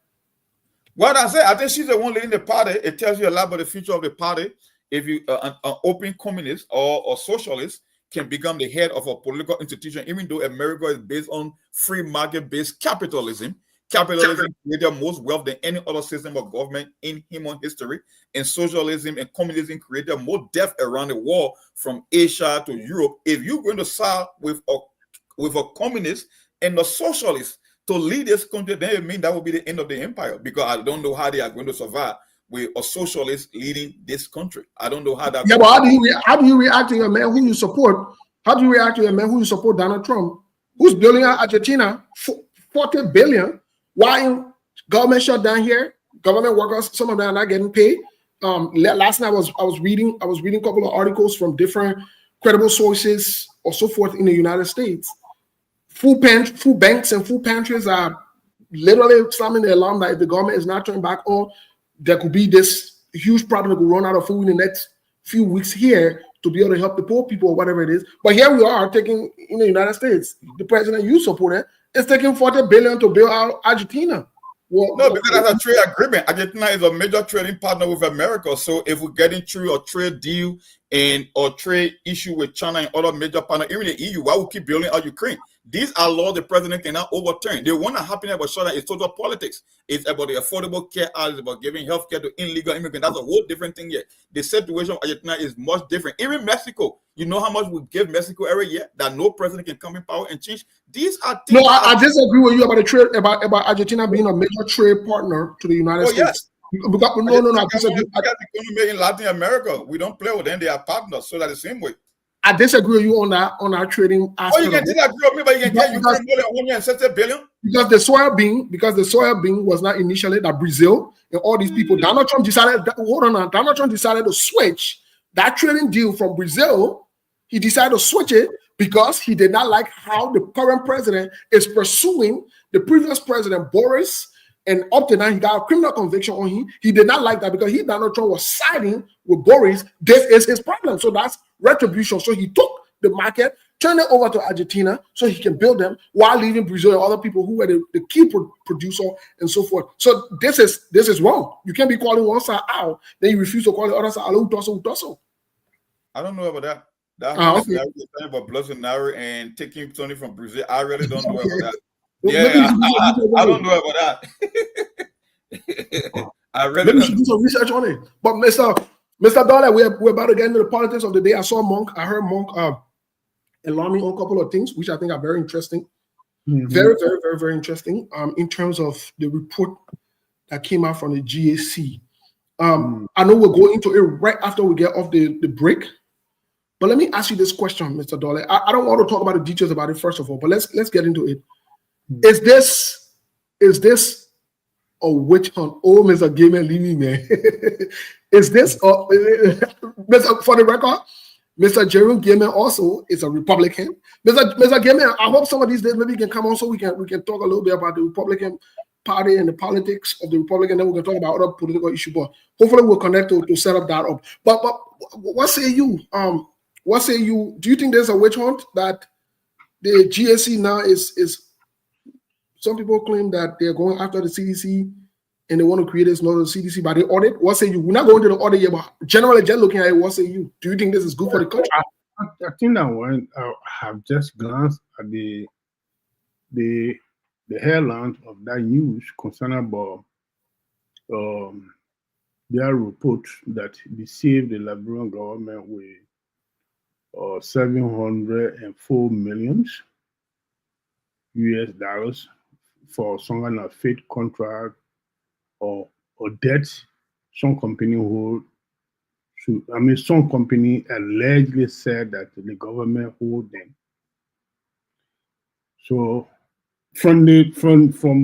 Well, I think she's the one leading the party. It tells you a lot about the future of the party. If you an open communist or socialist can become the head of a political institution, even though America is based on free market-based capitalism. Capitalism created more wealth than any other system of government in human history, and socialism and communism created more death around the world from Asia to Europe. If you're going to side with a communist and a socialist to lead this country, then it means that will be the end of the empire, because I don't know how they are going to survive with a socialist leading this country. I don't know how that. Yeah, but how do you react to a man who you support? How do you react to a man who you support, Donald Trump, who's building out Argentina $40 billion? Why in government shut down here? Government workers, some of them are not getting paid. Last night I was reading a couple of articles from different credible sources or so forth in the United States. Food banks and food pantries are literally slamming the alarm that if the government is not turned back on, there could be this huge problem that could run out of food in the next few weeks here to be able to help the poor people or whatever it is. But here we are taking, in the United States, the president you supported is taking $40 billion to build out Argentina. Well, no, because that's a trade agreement. Argentina is a major trading partner with America. So if we're getting through a trade deal and or trade issue with China and other major partners, even the EU, why we keep building out Ukraine? These are laws the president cannot overturn. The one that happened about China is total politics. It's about the Affordable Care Act. It's about giving health care to illegal immigrants. That's a whole different thing yet. The situation of Argentina is much different. Even Mexico, you know how much we give Mexico every year that no president can come in power and change. These are things. No, I disagree with you about the trade about Argentina being a major trade partner to the United States. Yes. Because, no, I disagree. In Latin America, we don't play with them. They are partners, so that's the same way. I disagree with you on our trading aspect. Oh, you can disagree with me, but you can get more than $160 billion. Because the soybean was not initially that Brazil and all these people. Donald Trump decided. Donald Trump decided to switch that trading deal from Brazil. He decided to switch it because he did not like how the current president is pursuing the previous president, Boris. And up to now, he got a criminal conviction on him. He did not like that because Donald Trump was siding with Boris. This is his problem. So that's retribution. So he took the market, turned it over to Argentina so he can build them while leaving Brazil and other people who were the key producer and so forth. So this is wrong. You can't be calling one side out, then you refuse to call the other side. I don't know about that. Okay. About Bolsonaro and taking Tony from Brazil. I really don't know about that. Yeah, I don't know about that. I really maybe you should do some research on it. But Mr. Dollar, we're about to get into the politics of the day. I heard Monk alarm me on a couple of things, which I think are very interesting. Mm-hmm. Very, very, very, very interesting. In terms of the report that came out from the GAC. I know we'll go into it right after we get off the break. But let me ask you this question, Mr. Dollar. I don't want to talk about the details about it first of all, but let's get into it. Is this a witch hunt? Oh, Mr. Gaiman, leave me, man. Is this for the record? Mr. Jerome Gaiman also is a Republican. Mr. Gaiman, I hope some of these days maybe you can come on so we can talk a little bit about the Republican Party and the politics of the Republican. Then we can talk about other political issues. But hopefully we'll connect to set up that up. But what say you? What say you? Do you think there's a witch hunt that the GSC now is? Some people claim that they're going after the CDC and they want to create this another CDC by the audit. What say you? We're not going to the audit yet, but generally just looking at it, what say you? Do you think this is good for the country? I think that I have just glanced at the headline of that news concerning about their report that they saved the Liberian government with $704 million US for some kind of fake contract or debt some company hold. Some company allegedly said that the government owed them. So from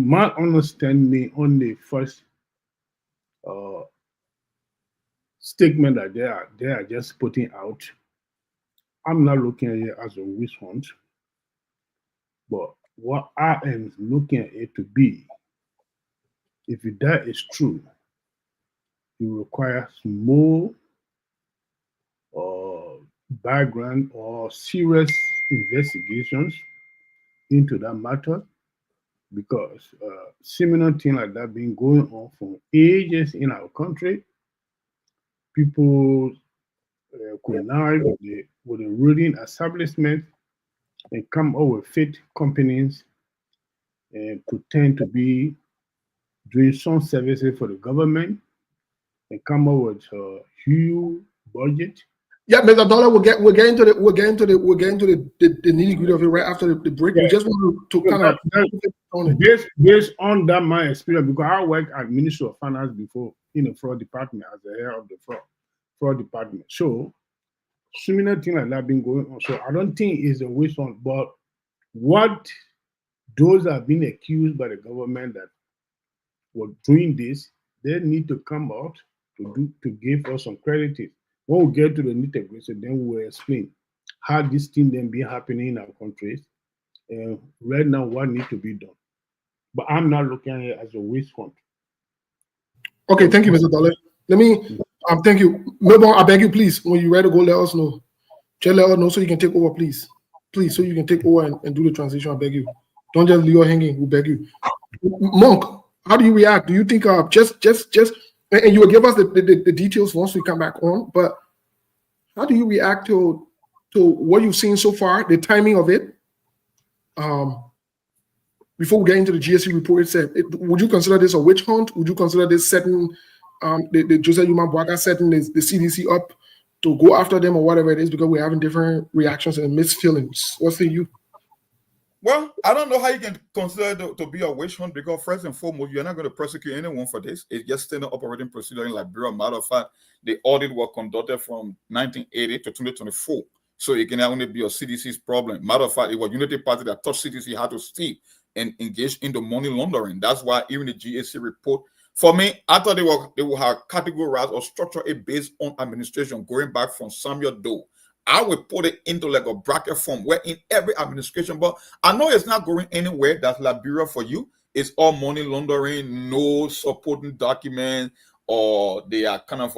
my understanding on the first statement that they are just putting out. I'm not looking at it as a witch hunt, but what I am looking at it to be, if that is true, it requires more background or serious investigations into that matter, because similar thing like that been going on for ages in our country. People connive with the ruling establishment and come up with fake companies and pretend to be doing some services for the government and come up with a huge budget. Yeah, Mr. Dollar, we'll get into the nitty gritty of it right after the break. We just want to kind of based on that my experience, because I worked at Ministry of Finance before in the fraud department as the head of the fraud department. So similar thing like that been going on. So I don't think it's a waste on, but what those that have been accused by the government that were doing this, they need to come out to give us some credit. When we get to the nitty-gritty, then we will explain how this thing then be happening in our countries, and right now what needs to be done. But I'm not looking at it as a waste hunt. Okay, thank you, Mr. Dollar. Let me thank you. Melbourne, I beg you, please, when you're ready to go, let us know. Just let us know so you can take over, please. Please, so you can take over and do the transition. I beg you. Don't just leave us hanging. We beg you. Monk, how do you react? Do you think just and you will give us the details once we come back on, but how do you react to what you've seen so far, the timing of it? Before we get into the GSC report, it said, would you consider this a witch hunt? Would you consider this setting the Joseph Yuma Bwaka setting the CDC up to go after them or whatever it is, because we're having different reactions and mixed feelings? What's the you? Well, I don't know how you can consider it to be a witch hunt, because first and foremost, you're not going to prosecute anyone for this. It's just standard operating procedure in Liberia. Matter of fact, the audit was conducted from 1980 to 2024. So it can only be a CDC's problem. Matter of fact, it was Unity Party that taught CDC how to steal and engage in the money laundering. That's why even the GAC report, for me, I thought they would have categorized or structured it based on administration going back from Samuel Doe. I would put it into like a bracket form where in every administration, but I know it's not going anywhere. That's Liberia for you. It's all money laundering, no supporting documents, or they are kind of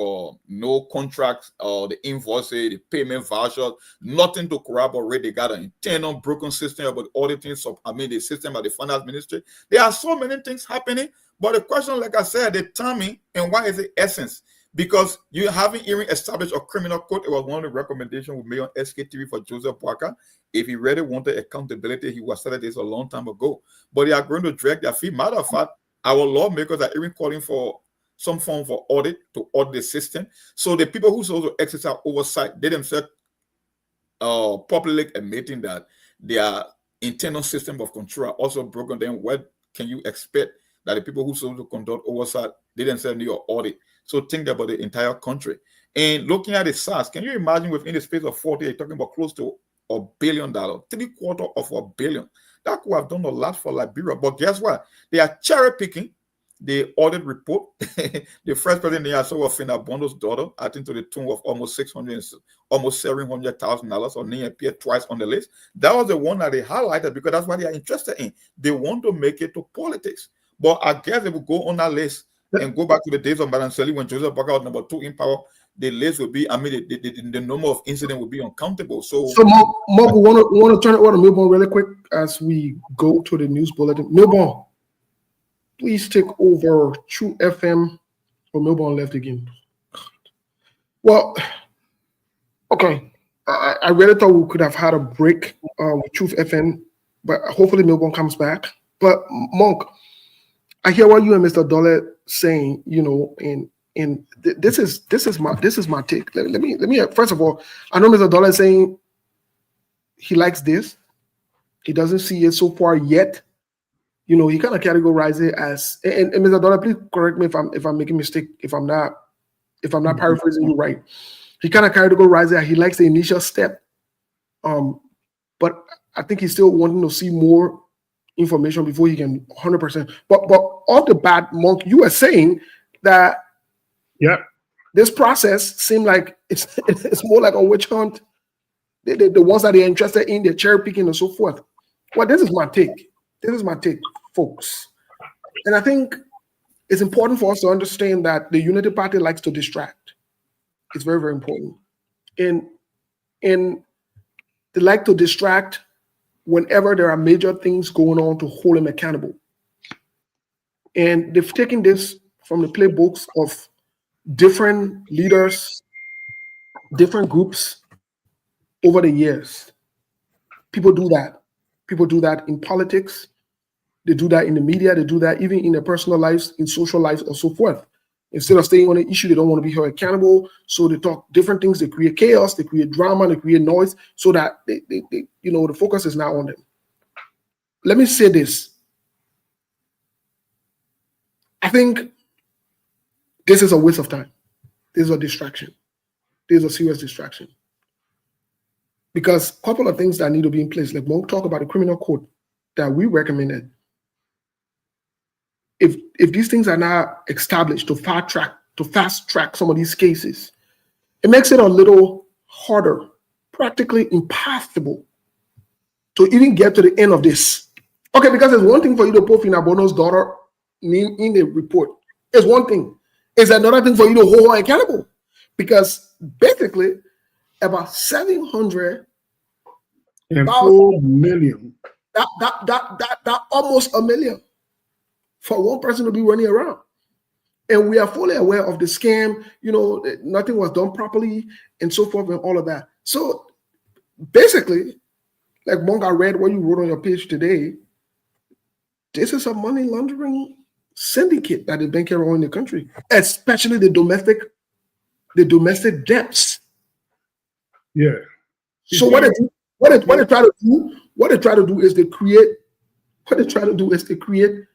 no contracts, or the invoices, the payment vouchers, nothing to corroborate. They got an internal broken system about auditing. So the system of the finance ministry. There are so many things happening, but the question, like I said, the timing and why is it essence? Because you haven't even established a criminal code. It was one of the recommendations we made on Sktv for Joseph Bwaka. If he really wanted accountability, he was started this a long time ago. But they are going to drag their feet. Matter of fact, our lawmakers are even calling for some form of audit to audit the system. So the people who also exercise oversight, they themselves publicly admitting that their internal system of control are also broken. Then what can you expect that the people who also conduct oversight, they themselves need an audit? So think about the entire country. And looking at the SARS, can you imagine within the space of 40 years, talking about close to $1 billion, $750 million? That could have done a lot for Liberia. But guess what? They are cherry picking the audit report. The first president they saw was Fina Bondo's daughter, I think to the tune of almost $700,000, or they appeared twice on the list. That was the one that they highlighted because that's what they are interested in. They want to make it to politics. But I guess they will go on that list and go back to the days of Madam Sally when Joseph Bwaka was number 2 in power. The list will be, the number of incidents will be uncountable. So Mark, we want to turn it over to Milborn really quick as we go to the news bulletin. Milborn, please take over True FM. Or Milborn left again. Well, okay. I really thought we could have had a break with Truth FM, but hopefully Milborn comes back. But Monk, I hear what you and Mr. Dollar saying, and this is my take. Let me first of all, I know Mr. Dollar is saying he likes this. He doesn't see it so far yet. He kind of categorizes it as, and Mr. Dollar, please correct me if I'm making a mistake, if I'm not paraphrasing you right. He kind of categorizes it as he likes the initial step. But I think he's still wanting to see more information before he can 100%. But off the bat, Monk, you are saying that Yeah. This process seems like it's more like a witch hunt. The ones that they're interested in, they're cherry picking and so forth. Well, this is my take. This is my take, folks. And I think it's important for us to understand that the Unity Party likes to distract. It's very, very important. And they like to distract whenever there are major things going on to hold them accountable. And they've taken this from the playbooks of different leaders, different groups over the years. People do that. People do that in politics. They do that in the media. They do that even in their personal lives, in social lives, or so forth. Instead of staying on an issue, they don't want to be held accountable. So they talk different things. They create chaos. They create drama. They create noise so that they the focus is now on them. Let me say this. I think this is a waste of time. This is a distraction. This is a serious distraction. Because a couple of things that need to be in place, like we'll talk about the criminal code that we recommended. If these things are not established to fast track some of these cases, it makes it a little harder, practically impossible to even get to the end of this. Okay, because it's one thing for you to put Finabono's daughter in the report. It's one thing. It's another thing for you to hold her accountable. Because basically, about 700 and 4 million. That almost a million for one person to be running around. And we are fully aware of the scam, nothing was done properly and so forth and all of that. So basically, like Monk, I read what you wrote on your page today, this is a money laundering syndicate that is being carried on in the country, especially the domestic debts. Yeah. So what they try to do is they create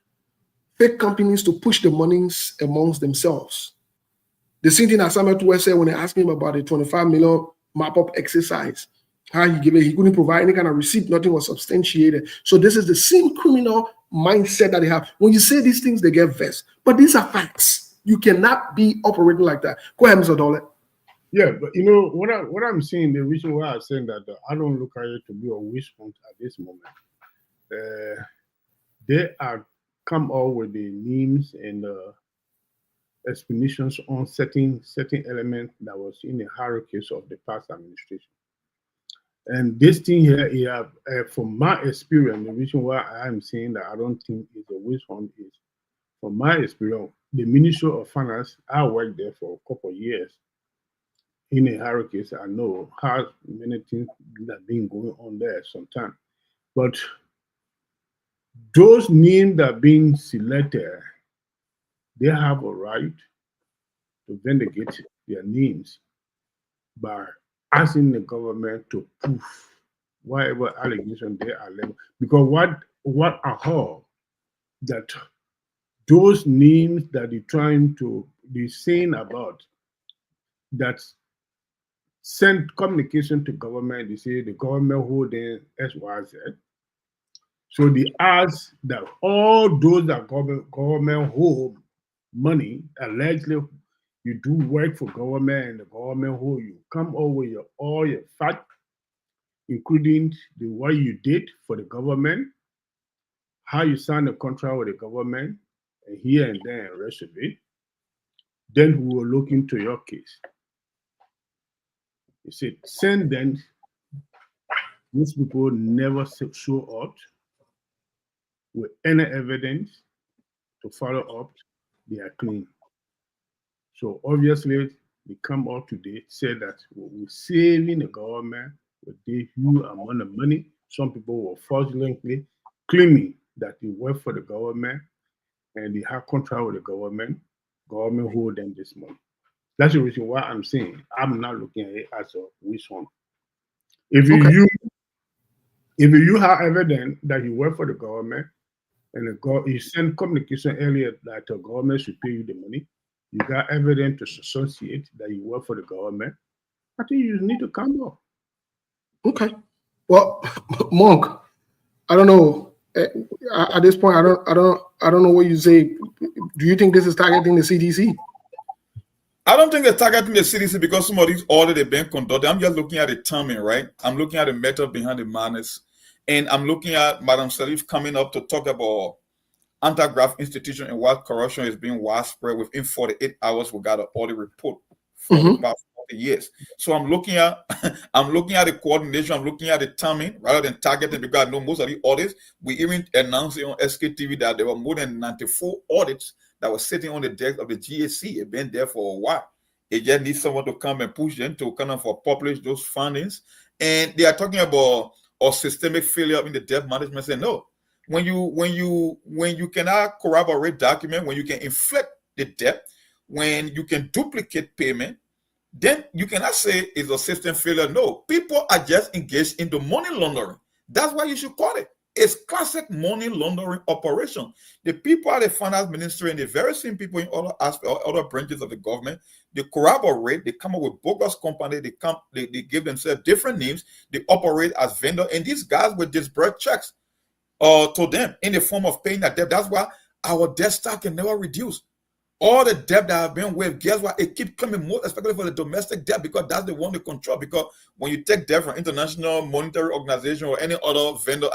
fake companies to push the monies amongst themselves. The same thing that Samuel Tuwe said when they asked him about the 25 million map-up exercise, how he couldn't provide any kind of receipt, nothing was substantiated. So this is the same criminal mindset that they have. When you say these things, they get vexed. But these are facts. You cannot be operating like that. Go ahead, Mr. Dole. Yeah, but what I'm saying, the reason why I'm saying that I don't look at it to be a wish hunt at this moment. They are come out with the names and explanations on certain elements that was in the hierarchies of the past administration. And this thing here, from my experience, the reason why I'm saying that I don't think it's a wish hunt is, from my experience, the Ministry of Finance, I worked there for a couple of years. In the hierarchies, I know how many things that have been going on there sometimes. But those names that are being selected, they have a right to vindicate their names by asking the government to prove whatever allegation they are level. Because what I heard that those names that they're trying to be saying about that send communication to government, they say the government holding XYZ. So they ask that all those that government hold money, allegedly you do work for government and the government hold you, come over all your facts, including what you did for the government, how you signed a contract with the government, and here and there and rest of it. Then we will look into your case. He said, send them. These people never show up with any evidence to follow up. They are clean. So obviously, they come out today, say that we're saving the government with a huge amount of money. Some people were fraudulently claiming that they work for the government and they have contract with the government hold them this money. That's the reason why I'm saying I'm not looking at it as a wish hunt. If you have evidence that you work for the government and you send communication earlier that the government should pay you the money, you got evidence to associate that you work for the government, I think you need to come up. Okay. Well, Monk, I don't know. At this point, I don't know what you say. Do you think this is targeting the CDC? I don't think they're targeting the CDC because some of these audits have been conducted. I'm just looking at the timing, right? I'm looking at the method behind the madness. And I'm looking at Madam Salif coming up to talk about anti-graft institution and why corruption is being widespread. Within 48 hours, we got an audit report for Mhm. about 40 years. So I'm looking at I'm looking at the coordination, I'm looking at the timing rather than targeting, because I know most of the audits, we even announced it on Sktv that there were more than 94 audits that were sitting on the desk of the GAC. It's been there for a while. It just needs someone to come and push them to kind of publish those findings. And they are talking about a systemic failure in the debt management. Say no. When you cannot corroborate document, when you can inflate the debt, when you can duplicate payment, then you cannot say it's a system failure. No, people are just engaged in the money laundering. That's why you should call it. It's classic money laundering operation. The people at the finance ministry and the very same people in other aspects, other branches of the government, they corroborate, they come up with bogus company, they give themselves different names, they operate as vendor, and these guys will disburse checks to them in the form of paying that debt. That's why our debt stock can never reduce. All the debt that have been waived, guess what? It keeps coming more, especially for the domestic debt, because that's the one they control. Because when you take debt from International Monetary Organization or any other vendor,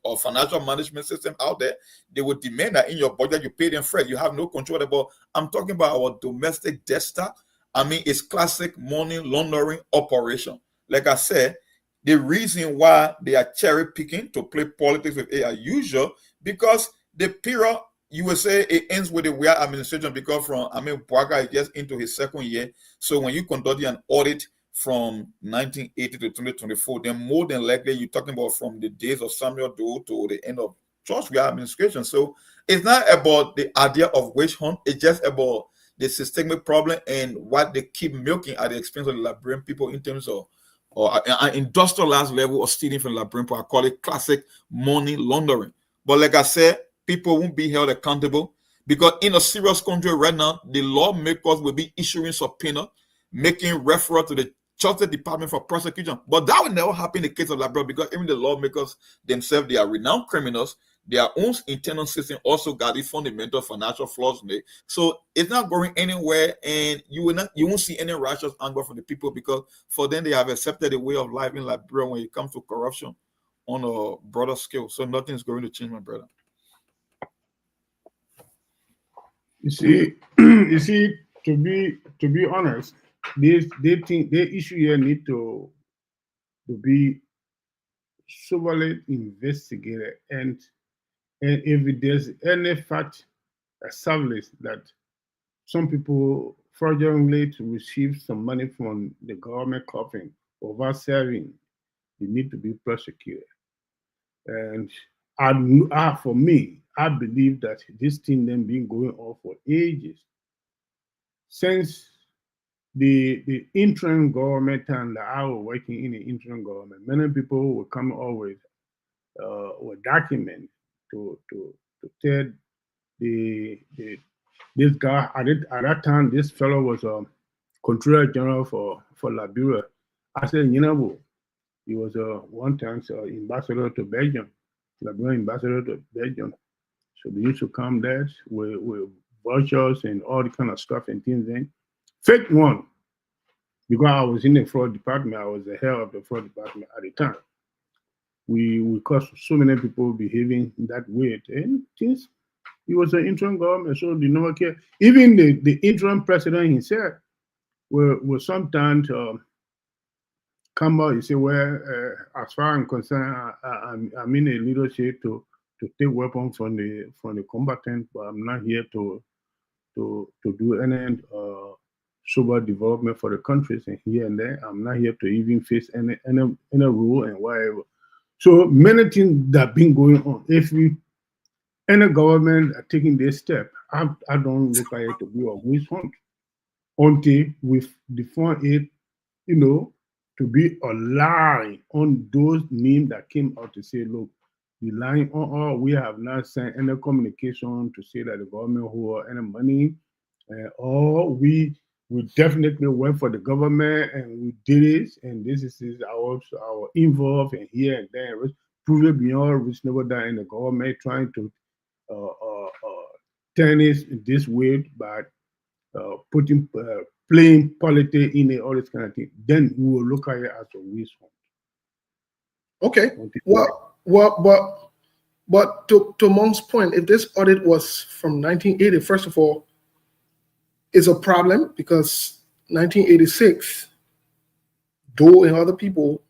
or financial management system out there, they would demand that in your budget you pay them first. You have no control about. I'm talking about our domestic debt stock. I mean, it's classic money laundering operation. Like I said, the reason why they are cherry picking to play politics with it as usual, because the period, you will say it ends with the weird administration, because from Bwaga is just into his second year. So when you conduct an audit from 1980 to 2024, then more than likely you're talking about from the days of Samuel Doe to the end of George Weah administration. So it's not about the idea of witch hunt, it's just about the systemic problem and what they keep milking at the expense of the Liberian people in terms of or an industrialized level of stealing from Liberian people. I call it classic money laundering. But like I said, people won't be held accountable, because in a serious country right now, the lawmakers will be issuing subpoena, making referral to the Justice Department for prosecution. But that will never happen in the case of Liberia, because even the lawmakers themselves, they are renowned criminals. Their own internal system also got these fundamental financial flaws in it. So it's not going anywhere, and you won't see any righteous anger from the people, because for them they have accepted the way of life in Liberia when it comes to corruption on a broader scale. So nothing is going to change, my brother. You see, to be honest, they think the issue here need to be soberly investigated, and if there's any fact established that some people fraudulently receive some money from the government coffin over serving, they need to be prosecuted. And for me, I believe that this thing then been going on for ages. Since the interim government and I was working in the interim government, many people were coming up with documents to tell this guy at that time. This fellow was a Controller General for Liberia. I said, he was one time ambassador to Belgium, Liberian ambassador to Belgium. So they used to come there with vouchers and all the kind of stuff and things. Then fake one, because I was in the fraud department. I was the head of the fraud department at the time. We caused so many people behaving that way, and things. He was an interim government, so they never care. Even the interim president himself will sometimes come out and say, well, as far as I'm concerned, I'm in a leadership to take weapons from the combatant, but I'm not here to do any sober development for the countries and here and there. I'm not here to even face any rule and whatever. So many things that have been going on. If any government are taking this step, I don't look at it to be a witch hunt until we define it, to be a lie on those names that came out to say, look, the line we have not sent any communication to say that the government hold any money, or we definitely went for the government and we did it, and this is our involved and here and there, prove it beyond reasonable doubt in the government trying to turn it this way by putting playing politics in it, all this kind of thing, then we will look at it as a waste fund. Okay. But to Monk's point, if this audit was from 1980, first of all, it's a problem because 1986, Doe and other people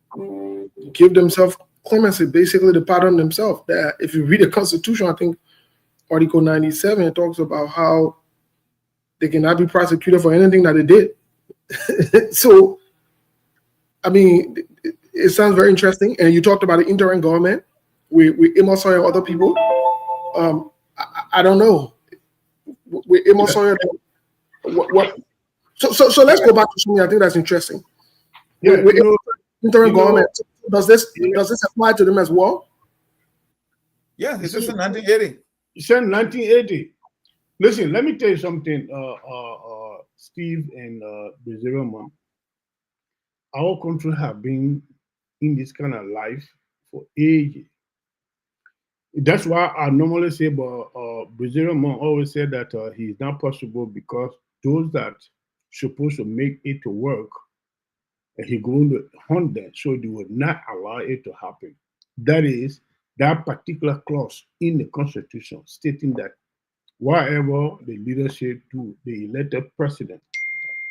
give themselves clemency, basically to pardon themselves. That if you read the Constitution, I think Article 97, it talks about how they cannot be prosecuted for anything that they did. So, I mean, it sounds very interesting. And you talked about the interim government with Amos Sawyer and other people. I don't know. With Amos Sawyer, what? So let's go back to something I think that's interesting. Yeah, with interim government, does this apply to them as well? Yeah, this is in 1980. It's in 1980. Listen, let me tell you something, Steve and Brazilian Mom. Our country have been in this kind of life for ages. That's why I normally say, but Brazilian Mom always said that he's not possible because those that supposed to make it to work, and he going to hunt them, so they would not allow it to happen. That is that particular clause in the Constitution stating that whatever the leadership do, the elected president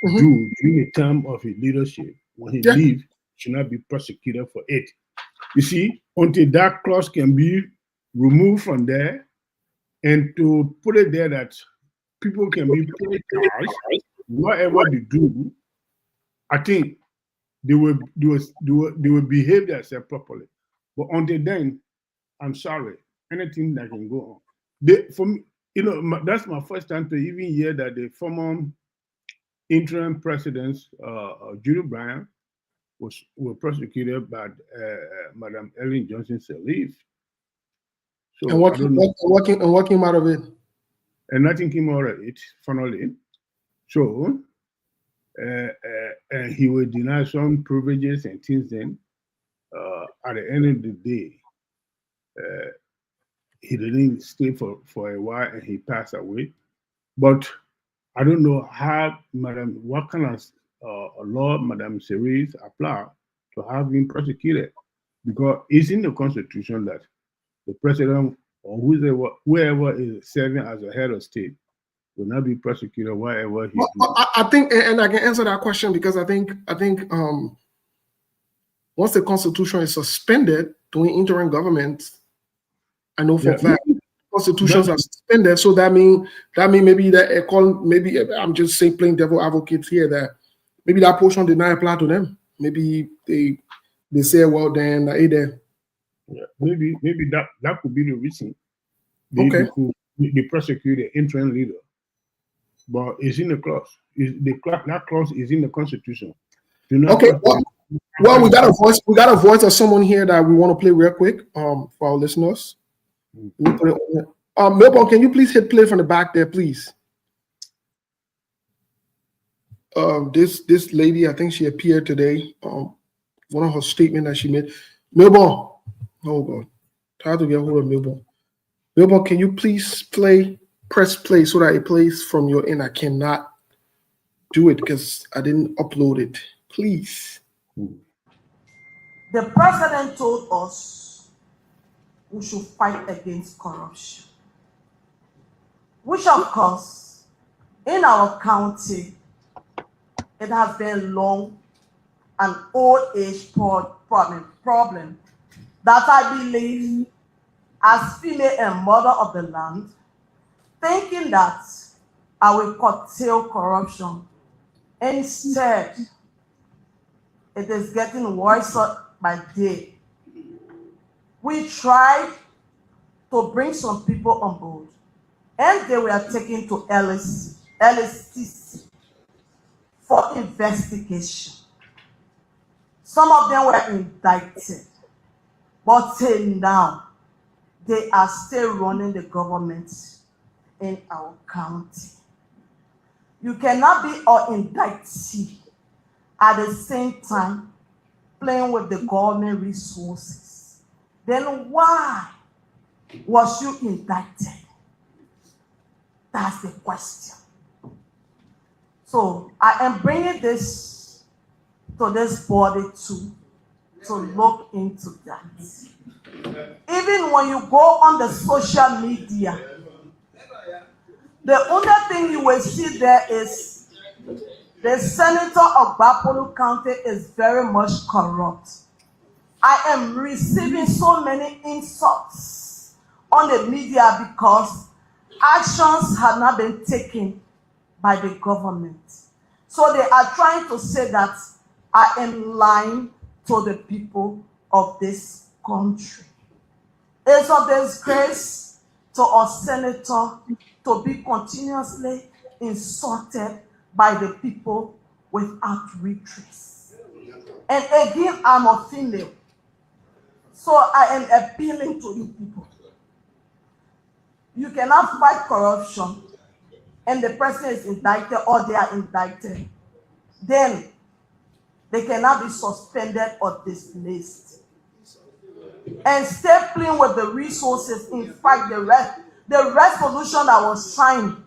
do during the term of his leadership, when he leaves, should not be prosecuted for it. You see, until that clause can be removed from there, and to put it there that people can be paid cash, whatever they do, I think they will behave themselves properly. But until then, I'm sorry, anything that can go on. For me, that's my first time to even hear that the former interim president, Judy Bryan, were prosecuted by Madam Ellen Johnson Sirleaf. So and what came out of it? And nothing came out of it, finally. So and he will deny some privileges and things. Then at the end of the day, he didn't stay for a while and he passed away. But I don't know what kind of law Madam Sirleaf applied to have him prosecuted, because it's in the Constitution that the president or whoever is serving as a head of state will not be prosecuted whatever he do. I think, and I can answer that question because I think once the Constitution is suspended during interim government, I know for a fact constitutions are suspended. So that mean maybe maybe I'm just saying playing devil advocates here that maybe that portion did not apply to them. Maybe they say, well then maybe that could be the reason. They prosecute the interim leader. But it's in the clause. That clause is in the Constitution. Okay. Well, we got a voice of someone here that we want to play real quick for our listeners. Melbourne, can you please hit play from the back there, please? This lady, I think she appeared today. One of her statements that she made. Melbourne, oh God, try to get hold of Melbourne. Melbourne, can you please press play so that it plays from your end? I cannot do it because I didn't upload it. Please. The president told us we should fight against corruption, which of course, in our county, it has been long an old age problem that I believe as female and mother of the land, thinking that I will curtail corruption. Instead, it is getting worse by day. We tried to bring some people on board, and they were taken to LSTC for investigation. Some of them were indicted, but till now, they are still running the government in our county. You cannot be an indictee at the same time playing with the government resources. Then why was you indicted? That's the question. So I am bringing this to this body to look into that. Even when you go on the social media, the only thing you will see there is the senator of Bapolu County is very much corrupt. I am receiving so many insults on the media because actions have not been taken by the government. So they are trying to say that I am lying to the people of this country. It's a disgrace to a senator to be continuously insulted by the people without redress. And again, I'm a female. So I am appealing to you people. You cannot fight corruption and the person is indicted or they are indicted. Then they cannot be suspended or dismissed. And stay playing with the resources. In fact, the resolution that was signed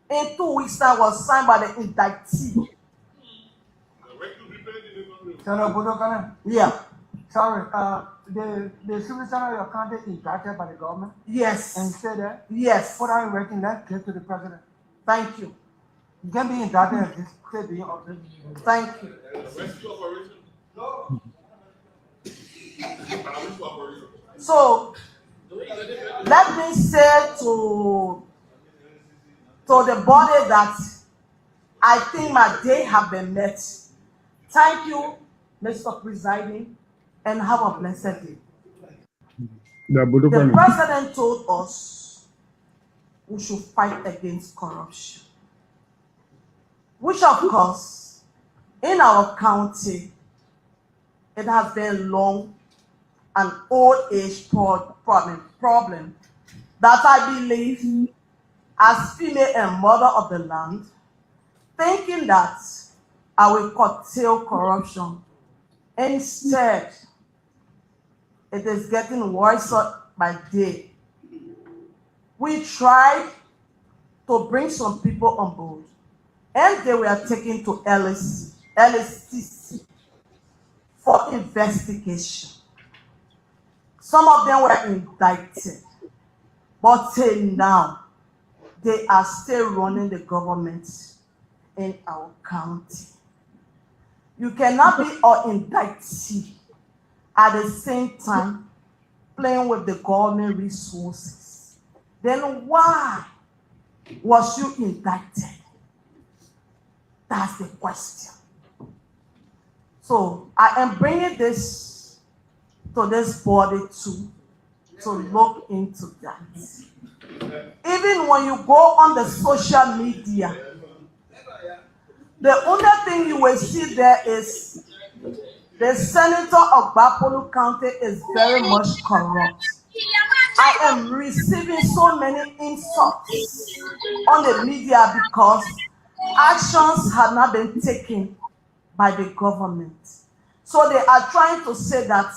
in 2 weeks' time was signed by the indictee. Yeah. Sorry, the civil servant of your county is indicted by the government? Yes. And say that? Yes. What are you writing that? Get to the president. Thank you. You can be indicted and this could be already. Thank you. So let me say to the body that I think my day have been met. Thank you, Mr. Presiding, and have a blessed day. The president told us we should fight against corruption, which of course, in our county, it has been long an old age problem that I believe as female and mother of the land, thinking that I will curtail corruption. Instead, it is getting worse by day. We tried to bring some people on board, and they were taken to LSTC for investigation. Some of them were indicted, but till now, they are still running the government in our county. You cannot be an indictee at the same time playing with the government resources. Then why was you indicted? That's the question. So I am bringing this to this body to look into that. Even when you go on the social media, the only thing you will see there is the senator of Bapolu County is very much corrupt. I am receiving so many insults on the media because actions have not been taken by the government. So they are trying to say that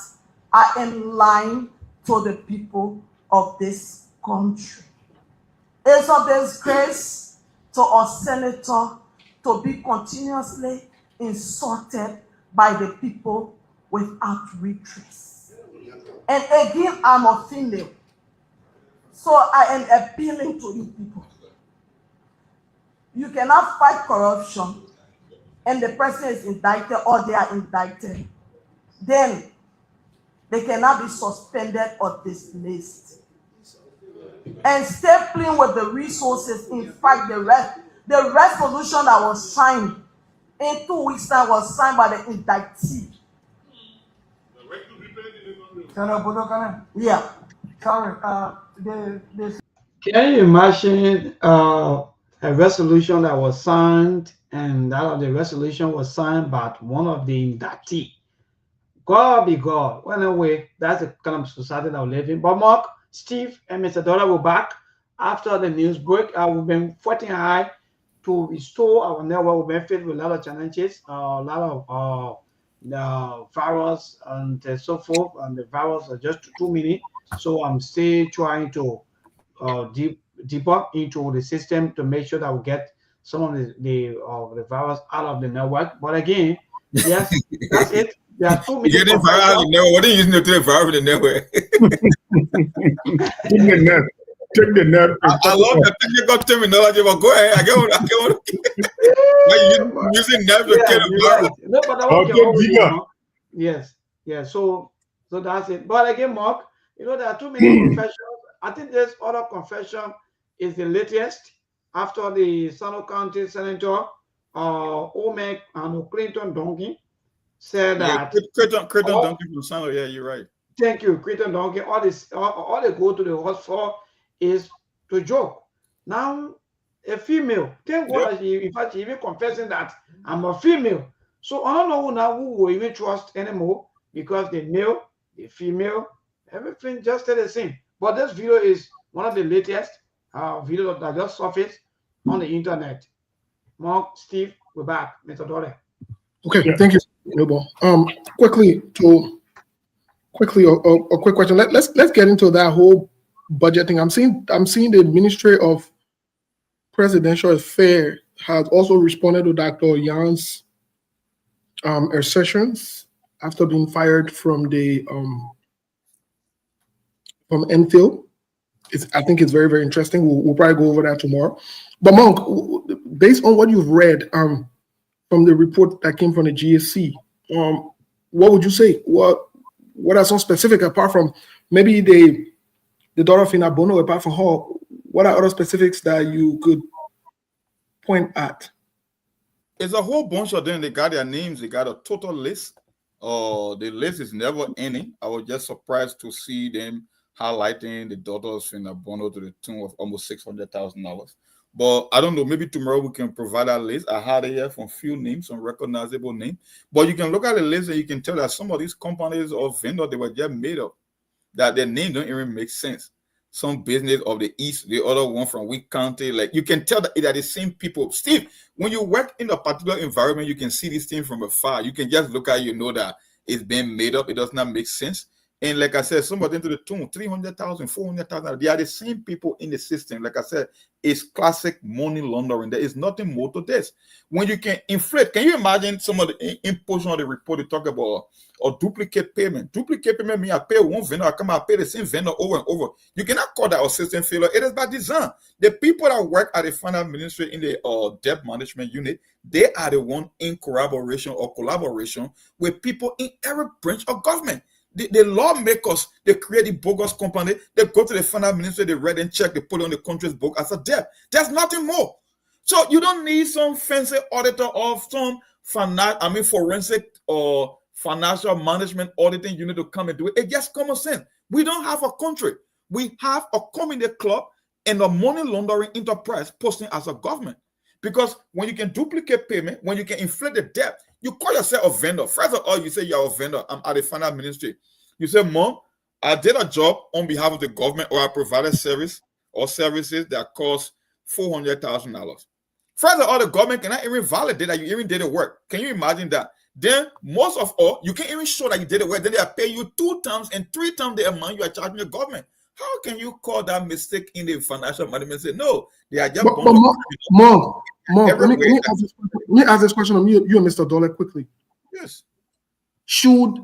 I am lying to the people of this country. It's a disgrace to a senator to be continuously insulted by the people without redress. And again, I'm a female. So I am appealing to you people. You cannot fight corruption and the person is indicted or they are indicted. Then they cannot be suspended or dismissed. And stay playing with the resources. In fact, the resolution that was signed in 2 weeks' time was signed by the indictee. Yeah. Sorry, Can you imagine a resolution that was signed and that of the resolution was signed by one of the indictee? God be God. Well, anyway, that's the kind of society that we live in. But Mark, Steve, and Mr. Dollar will back after the news break. We've been fighting hard to restore our network. We've been faced with a lot of challenges, a lot of the virus and so forth. And the virus are just too many. So I'm still trying to debug into the system to make sure that we get some of the virus out of the network. But again, yes, that's it. There are too many You getting viral in the network? What are you using to viral in the network? Take the net. Take the net. I love the technical terminology, but go ahead. I get what you're using net to kill the right. viral. No, but that one can always be wrong. Yes, yeah. So that's it. But again, Mark, there are too many confessions. I think this other confession is the latest after the Sano County Senator, Omek and Clinton Donkey said that. Creighton Donkey from Sano. Yeah, you're right. Thank you, Creighton Donkey. All they go to the horse for is to joke. Now, a female, thank God that in fact, she even confessing that I'm a female. So I don't know now who will even trust anymore because the male, the female, everything just stay the same. But this video is one of the latest videos that just surfaced on the internet. Mark, Steve, we're back. Mr. Dore. Okay, thank you, Noble. Quickly, a quick question. Let's get into that whole budget thing. I'm seeing the Ministry of Presidential Affairs has also responded to Dr. Yan's assertions after being fired from the from MPhil. I think it's very, very interesting. We'll probably go over that tomorrow. But Monk, based on what you've read from the report that came from the GSC, what would you say? What are some specific, apart from maybe the daughter of Finabono, apart from her, what are other specifics that you could point at? It's a whole bunch of them. They got their names. They got a total list. The list is never ending. I was just surprised to see them highlighting the daughter of Finabono to the tune of almost $600,000. But I don't know, maybe tomorrow we can provide a list. I had it here from few names, some recognizable names. But you can look at the list and you can tell that some of these companies or vendors, they were just made up, that their name don't even make sense. Some business of the East, the other one from Wick County. Like, you can tell that they're the same people. Steve, when you work in a particular environment, you can see this thing from afar. You can just look at it, you know that it's been made up. It does not make sense. And like I said, some of them to the tune, 300,000, 400,000. They are the same people in the system. Like I said, it's classic money laundering. There is nothing more to this. When you can inflate, can you imagine some of the portion of the report they talk about or duplicate payment? Duplicate payment means I pay one vendor, I come and pay the same vendor over and over. You cannot call that a system failure. It is by design. The people that work at the finance ministry in the debt management unit, they are the one in collaboration with people in every branch of government. The lawmakers, they create the bogus company, they go to the finance ministry, they read and check, they put it on the country's book as a debt. There's nothing more. So you don't need some fancy auditor or some forensic or financial management auditing unit to come and do it. It's just common sense. We don't have a country. We have a community club and a money laundering enterprise posting as a government. Because when you can duplicate payment, when you can inflate the debt, you call yourself a vendor. First of all, you say you're a vendor. I'm at the finance ministry. You say, Mom, I did a job on behalf of the government, or I provided service or services that cost $400,000. First of all, the government cannot even validate that you even did the work. Can you imagine that? Then most of all, you can't even show that you did the work. Then they are paying you 2 times and 3 times the amount you are charging the government. How can you call that mistake in the financial management? Say no, they are just Mom, let me ask this question of you and Mr. Dollar quickly. Yes. Should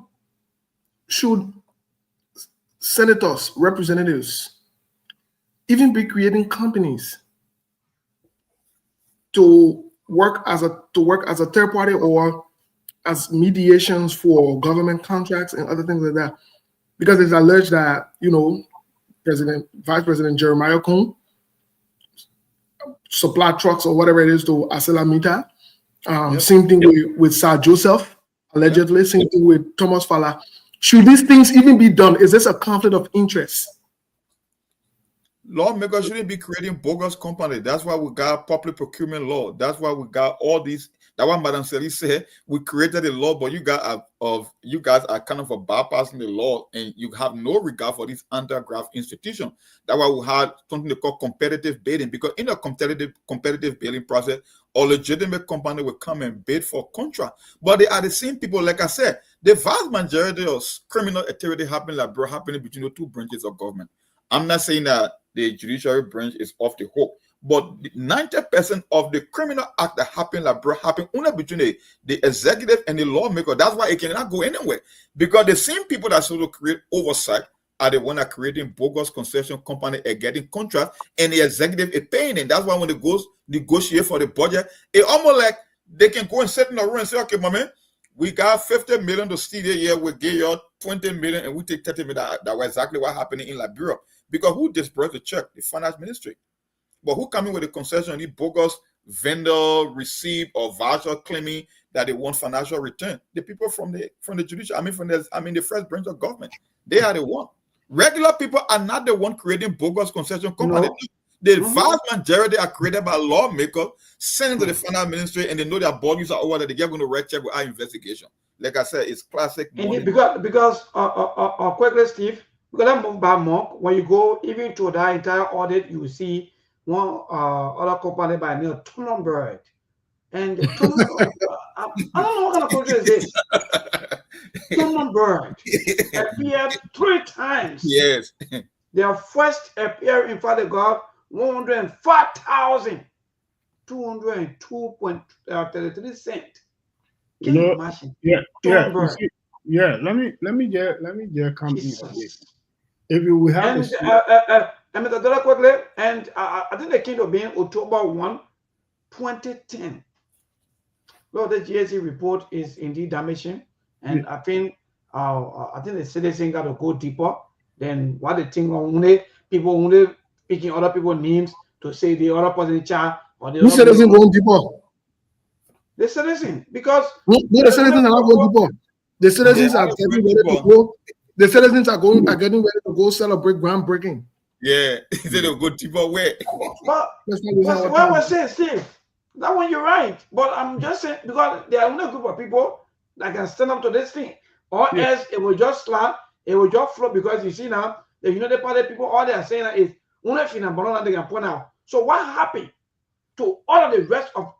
senators, representatives, even be creating companies to work as a third party or as mediations for government contracts and other things like that? Because it's alleged that, Vice President Jeremiah Kuhn supply trucks or whatever it is to ArcelorMittal. Same thing with Sir Joseph, allegedly. Same thing with Thomas Fowler. Should these things even be done? Is this a conflict of interest? Lawmakers shouldn't be creating bogus companies. That's why we got public procurement law. That's why we got all these. That's why Madam Sally said we created a law, but you guys are kind of bypassing the law, and you have no regard for these anti-graft institutions. That's why we had something they call competitive bidding, because in a competitive bidding process, a legitimate company will come and bid for contract. But they are the same people. Like I said, the vast majority of criminal activity happening between the two branches of government. I'm not saying that the judiciary branch is off the hook, But 90% of the criminal act that happen happen only between the executive and the lawmaker. That's why it cannot go anywhere. Because the same people that sort of create oversight are the one that creating bogus concession company and getting contracts, and the executive is paying it. That's why when they goes negotiate for the budget, it almost like they can go and sit in a room and say, okay, my man, we got 50 million to steal a year, we give you 20 million and we take 30 million. That was exactly what happened in Liberia. Because who disbursed the check? The finance ministry. But who come in with a concession, the bogus vendor receipt or voucher claiming that they want financial return? The people from the judicial, from the first branch of government, they are the one. Regular people are not the one creating bogus concession companies. No. The vast majority are created by lawmakers, sent to the finance ministry, and they know their bodies are over that they're going to red check with our investigation. Like I said, it's classic. Indeed, because quickly, Steve, because I'm moving back more. When you go even to that entire audit, you will see one other company by the name of Thunderbird. And I don't know what kind of country is this. Thunderbird appeared 3 times. Yes. Their first appearance, in fact, they got 105,202.33 cents. Can you imagine? Yeah. Let me just come in today. If you will have and Mr. quickly, and I think the came to be October 1, 2010. Well, the GSC report is indeed damaging, and I think the citizen got to go deeper than what they think only people only picking other people's names to say the other person in charge or the who citizen going deeper? The citizen, because the citizens are not going deeper. The citizens are getting ready to go. The citizens are getting ready to go celebrate groundbreaking. Yeah, they'll go deeper way. But what we're saying, Steve, that one you're right. But I'm just saying because there are only a group of people that can stand up to this thing, or else it will just slap, it will just flop. Because you see now, the United Party people, all they are saying is only Finambolo they can point out. So what happened to all of the rest of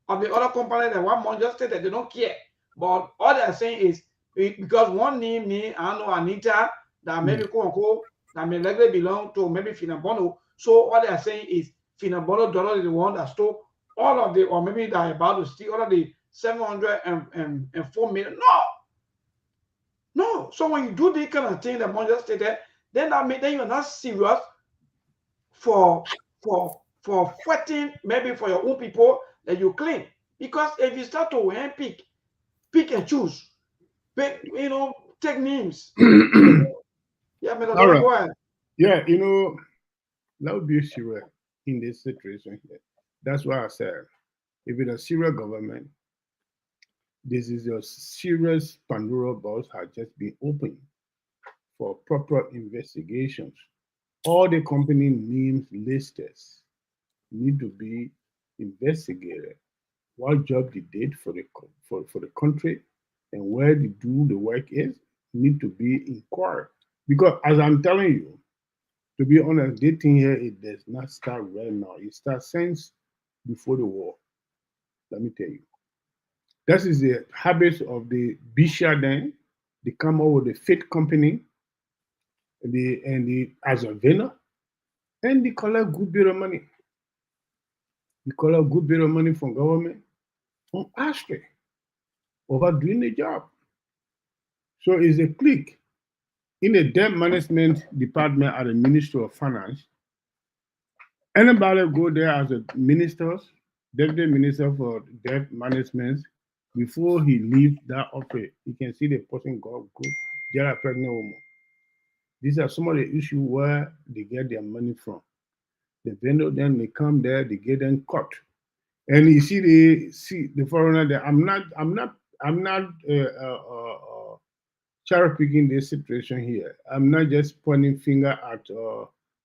the other companies that one month just said that they don't care? But all they are saying is because one name, I don't know, Anita, that maybe quote unquote, that may likely belong to maybe Finambolo. So all they are saying is Finambolo dollar is the one that stole all of the, or maybe they're about to steal all of the 704 million. No. So when you do this kind of thing that one just stated, then you're not serious for fighting maybe for your own people that you claim. Because if you start to handpick, pick and choose, take names. Yeah, all right. Yeah, that would be serious in this situation here. That's why I said, if it's a serious government, this is a serious Pandora box has just been opened for proper investigations. All the company names listed need to be investigated. What job they did for the country and where they do the work is need to be inquired. Because as I'm telling you, to be honest, this thing here, it does not start right now. It starts since before the war. Let me tell you. That is the habits of the Bisha then. They come over the fake company, and the as a vendor, and they collect good bit of money. They collect good bit of money from government, from Astray, over doing the job. So it's a clique. In the debt management department at the Ministry of Finance, anybody go there as a deputy minister for debt management, before he leaves that office, you can see the person go get a pregnant woman. These are some of the issues where they get their money from. The vendor then they come there, they get them cut. And you see the foreigner there. I'm not cherry picking this situation here. I'm not just pointing finger at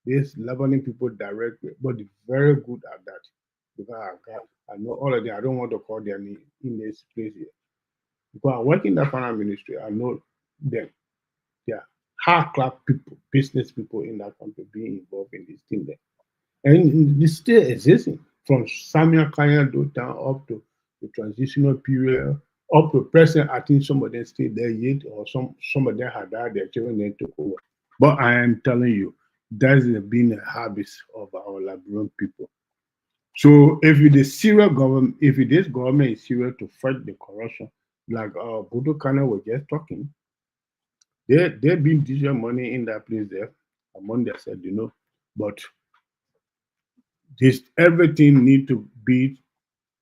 these Lebanese people directly, but they're very good at that. Because I know all of them. I don't want to call their name in this place here. Because I work in the finance ministry, I know them. They are hard-class people, business people in that country being involved in this thing there. And it's still existing from Samuel Kanya down up to the transitional period, up to present. I think some of them still there yet, or some of them had died, their children then took over. But I am telling you, that has been a habit of our Liberian people. So if it is serious government, if it is government is serious to fight the corruption, like Bodo Kana was just talking, they've been distributing money in that place there among themselves, but this everything need to be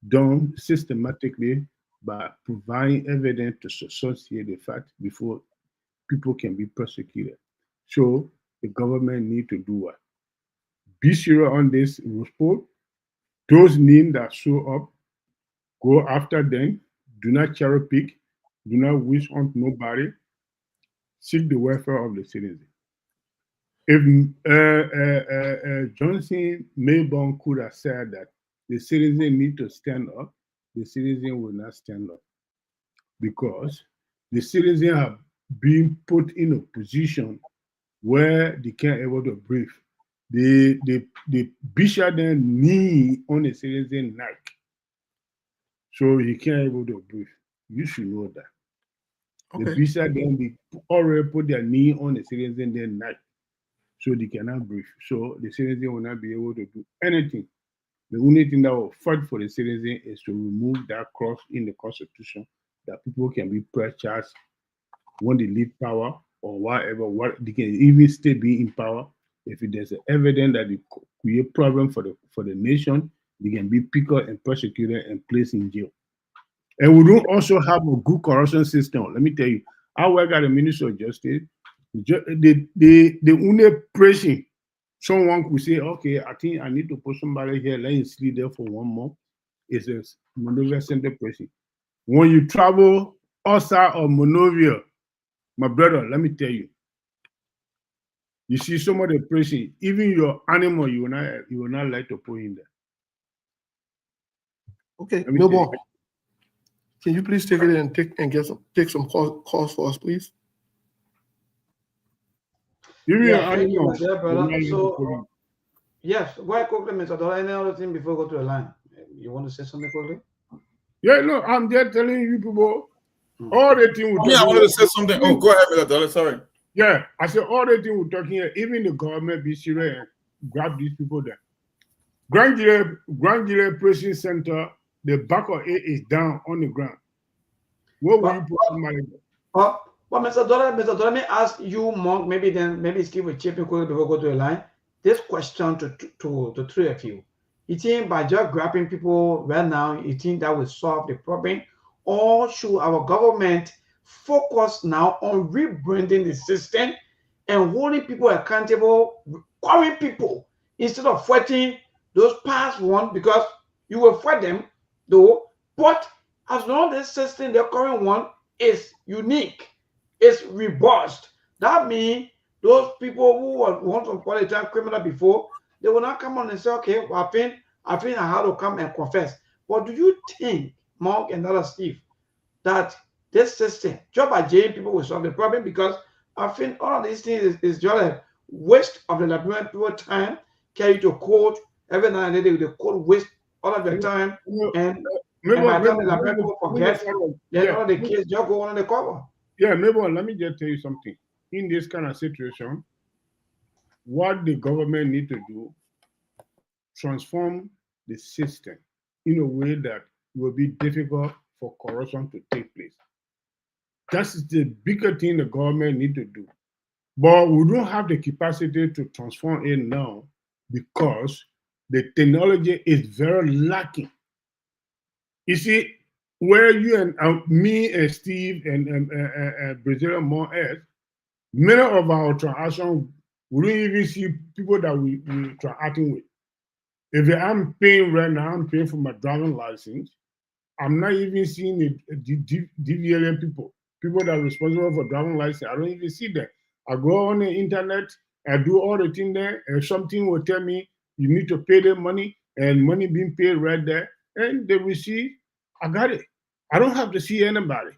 done systematically by providing evidence to substantiate the fact before people can be prosecuted. So the government need to do what? Be serious on this report. Those names that show up, go after them. Do not cherry pick. Do not wish on nobody. Seek the welfare of the citizen. If Johnson Mayborn could have said that the citizen need to stand up, the citizen will not stand up because the citizen have been put in a position where they can't able to breathe. The bishop then knee on the citizen neck, so he can't able to breathe. You should know that. Okay. The bishop then they already put their knee on the citizen then neck, so they cannot breathe. So the citizen will not be able to do anything. The only thing that will fight for the citizen is to remove that clause in the constitution that people can be press charged when they leave power or whatever. What they can even still be in power. If there's evidence that they create problem for the nation, they can be picked up and prosecuted and placed in jail. And we don't also have a good corruption system. Let me tell you, I work at the Ministry of Justice. The only pressing someone could say, okay, I think I need to put somebody here, let him sleep there for 1 month. It's a Monrovia Center pressing. When you travel outside of Monrovia, my brother, let me tell you, you see some of the pressing, even your animal, you will not like to put in there. Okay, Milborn, can you please take it and take some calls for us, please? Thank you, my dear brother. So, yes, why quickly, Mr. Dollar? Any other thing before we go to the line? You want to say something quickly? Yeah, no, I'm just telling you people, all the things we're talking. I wanted to say something. Oh, go ahead, Mr. Dollar. Sorry. Yeah, I said all the things we're talking here, even the government be serious and grab these people there. Grand Gile Pressing Center, the back of it is down on the ground. What will you put somebody there? Well, Mr. Dollar, let me ask you, Monk, maybe skip with Chipping quickly before we go to the line. This question to three of you. You think by just grabbing people right now, you think that will solve the problem? Or should our government focus now on rebranding the system and holding people accountable, calling people instead of fighting those past ones, because you will fight them though, but as long as the system, the current one, is unique, it's robust, that means those people who were once upon a time criminal before, they will not come on and say, okay, well, I think I have to come and confess. But do you think, Mark and other Steve, that this system, just by jailing people, will solve the problem? Because I think all of these things is just a waste of the Liberian people time, carry to court every now and then. The court waste all of their time, and by the time the Liberian people forget, then all the kids just go on the cover. Yeah, maybe let me just tell you something. In this kind of situation, what the government need to do, transform the system in a way that it will be difficult for corruption to take place. That's the bigger thing the government need to do. But we don't have the capacity to transform it now because the technology is very lacking. You see, where you and me and Steve and Brazilian more else, many of our transactions, we don't even see people that we transacting with. If I'm paying right now, I'm paying for my driving license. I'm not even seeing the DVLA people that are responsible for driving license. I don't even see them. I go on the internet, I do all the things there, and something will tell me you need to pay them money, and money being paid right there, and they will see, I got it. I don't have to see anybody.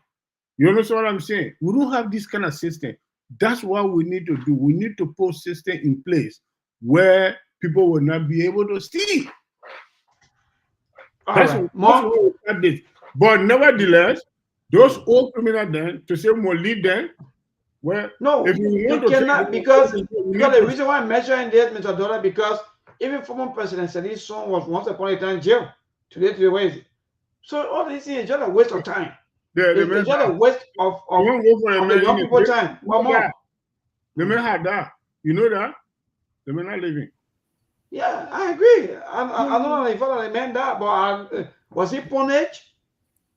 You understand what I'm saying? We don't have this kind of system. That's what we need to do. We need to put system in place where people will not be able to see. That's what we have. But nevertheless, those old criminals then, to say more lead them, well, no, if you cannot, because the reason why I'm mentioning this, Mr. Dollar, because Even former President Sadi's son was once upon a time in jail. Today, where is it? So all this is just a waste of time. It's just a waste of the young people time. One more. The man had that. You know that? The man not living. Yeah, I agree. I don't know if the man that, but was he punished?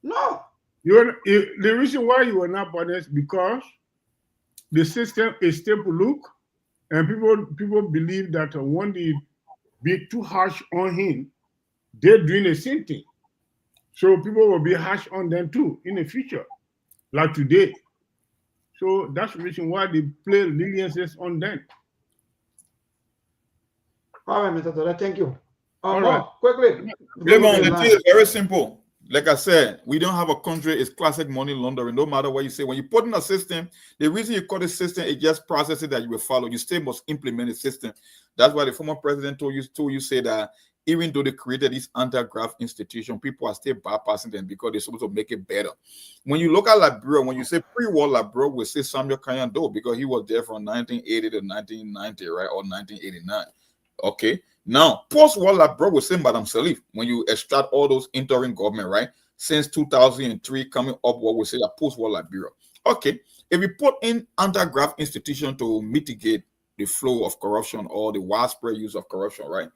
No. The reason why you were not punished because the system is still look, and people believe that when they be too harsh on him, they're doing the same thing. So people will be harsh on them too in the future, like today. So that's the reason why they play leniencies on them. All right, Mr. Tola, thank you. All right. Quickly. The thing is very simple. Like I said, we don't have a country. It's classic money laundering. No matter what you say, when you put in a system, the reason you call the system is just processes that you will follow. You still must implement the system. That's why the former president told you say that even though they created this anti-graft institution, people are still bypassing them because they're supposed to make it better. When you look at Liberia, when you say pre-war Liberia, we say Samuel Kanyando because he was there from 1980 to 1990, right, or 1989. Okay. Now, post-war Liberia, we say Madam Salif, when you extract all those interim government, right, since 2003 coming up, what we say a post-war Liberia. Okay. If you put in anti-graft institution to mitigate the flow of corruption or the widespread use of corruption, right,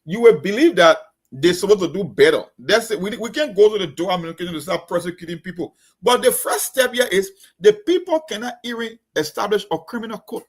you will believe that they're supposed to do better. That's it. We can't go to the door to start prosecuting people. But the first step here is the people cannot even establish a criminal code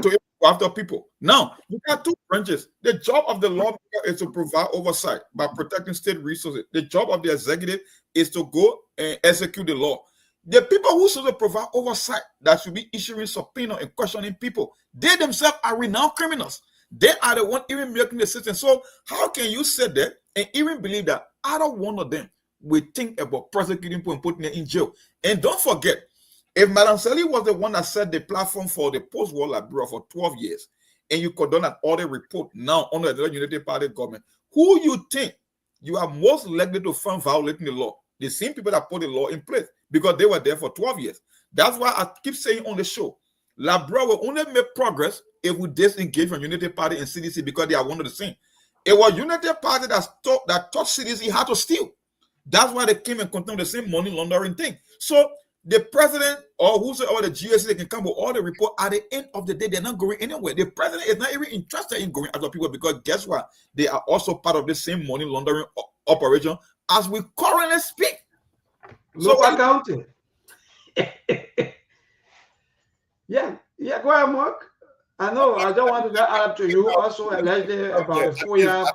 to go after people. Now, you got two branches. The job of the lawmaker is to provide oversight by protecting state resources. The job of the executive is to go and execute the law. The people who should provide oversight that should be issuing subpoena and questioning people, they themselves are renowned criminals. They are the one even making the system. So how can you say that and even believe that either one of them will think about prosecuting people and putting them in jail? And don't forget, if Madam Sally was the one that set the platform for the post-war Liberia for 12 years, and you could done an audit report now under the United Party government, who you think you are most likely to find violating the law? The same people that put the law in place because they were there for 12 years. That's why I keep saying on the show, Liberia will only make progress if we disengage from Unity Party and CDC because they are one of the same. It was Unity Party that taught CDC how to steal. That's why they came and condemned the same money laundering thing. So the president or whosoever the GSC, they can come with all the report. At the end of the day, they're not going anywhere. The president is not even interested in going after people because guess what? They are also part of the same money laundering operation as we currently speak. So accounting. Yeah, go ahead, Mark. I know. I don't want to add up to you also allegedly about the FOIA,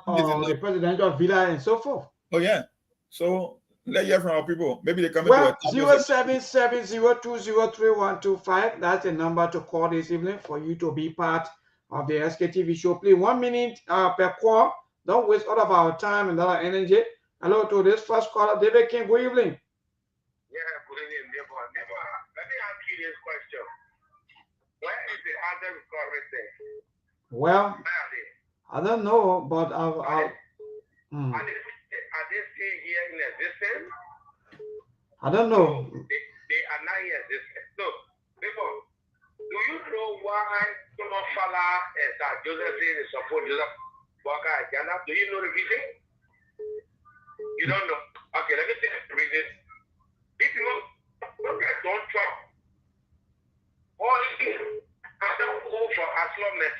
the presidential villa, and so forth. Oh yeah. So let's hear from our people. Maybe they come well, 077203125. That's the number to call this evening for you to be part of the SKTV show. Please, 1 minute per call. Don't waste all of our time and our energy. Hello to this first caller, David King. Good evening. Yeah, good evening, neighbor. Let me ask you this question. Where is the other recovery thing? Well, I don't know, but are they still here in existence? I don't know. They are not here existing. So, people, do you know why someone fella and that Joseph support Joseph Walker Ghana? Do you know the reason? You don't know. Okay, let me tell you the reason. If you look at Donald Trump, all these after go for as long as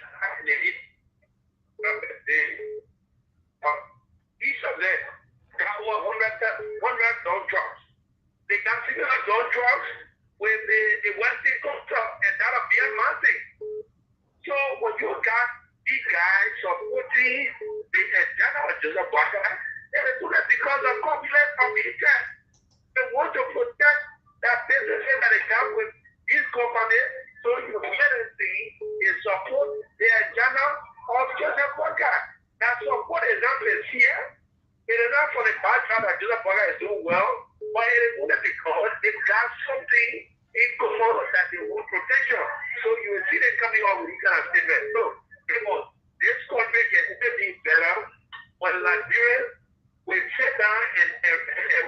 each of them got 100 Donald Trumps. They got similar Donald Trumps with the Western contract, and that'll be a mountain. So when you got these guys supporting the agenda of Joseph Walker, they do that because of conflict of interest. They want to protect that business that they got with these companies, so you can see is support the agenda of Joseph Walker. That support example is here. It is not for the background that Joseph Walker is doing well, but it is only because it got something in common that they want protection. So you will see them coming up with these kind of statements. So this country can only be better when Liberians will sit down and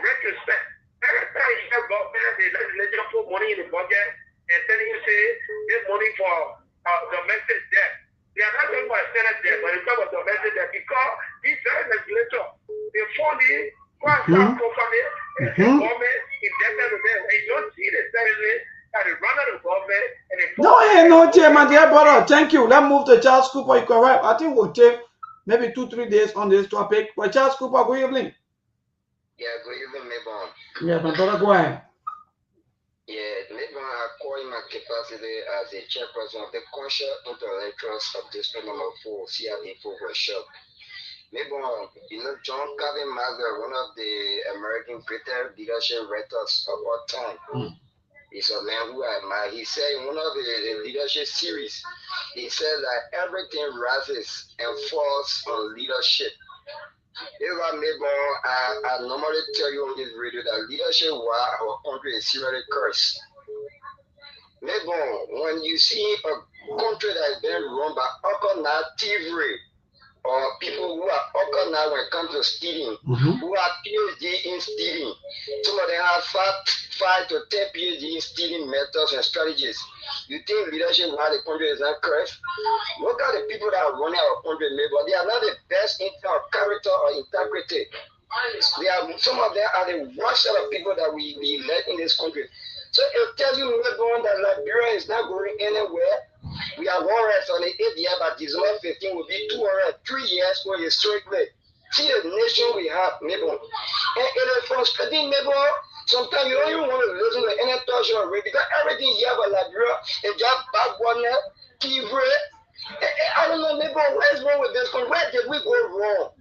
retrospect. Every time you have government, they legislation put money in the budget and then you say this money for domestic debt. They are not talking about Senate debt, but they talk about domestic debt because these very legislators, they fully go and start company and the government indebted to them. And you don't see the salary that they run out of government and they No, my dear brother. Thank you. Let's move to Charles Cooper. You correct. I think we'll take maybe 2-3 days on this topic. But Charles Cooper, good evening. Yeah, good evening, Mebon. Yeah, my brother, go ahead. Yeah, Mebon, I call in my capacity as a chairperson of the Conscious Intellectuals of District Number 4, CID4 Workshop. Mebon, John Calvin Maxwell, one of the American greatest leadership writers of all time. He's a man who I admire. He said in one of the leadership series, he said that everything rises and falls on leadership. I normally tell you on this radio that leadership while our country is seriously cursed. When you see a country that is being run by organized thievery, or people who are organized when it comes to stealing, who are PhD in stealing, some of them have 5 to 10 PhD in stealing methods and strategies. You think leadership while the country is not cursed? Look at the people that are running our country, they are not the best in terms of character or integrity. Some of them are the worst set of people that we elect in this country. So it tells you that Liberia is not going anywhere. We are 100 on the 8th year, but December 15 will be 203 years for historically. See the nation we have, And it is frustrating, sometimes you don't even want to listen to any talk show already because everything you have about Liberia is just backwardness, TV. I don't know, where's wrong with this country? Where did we go wrong,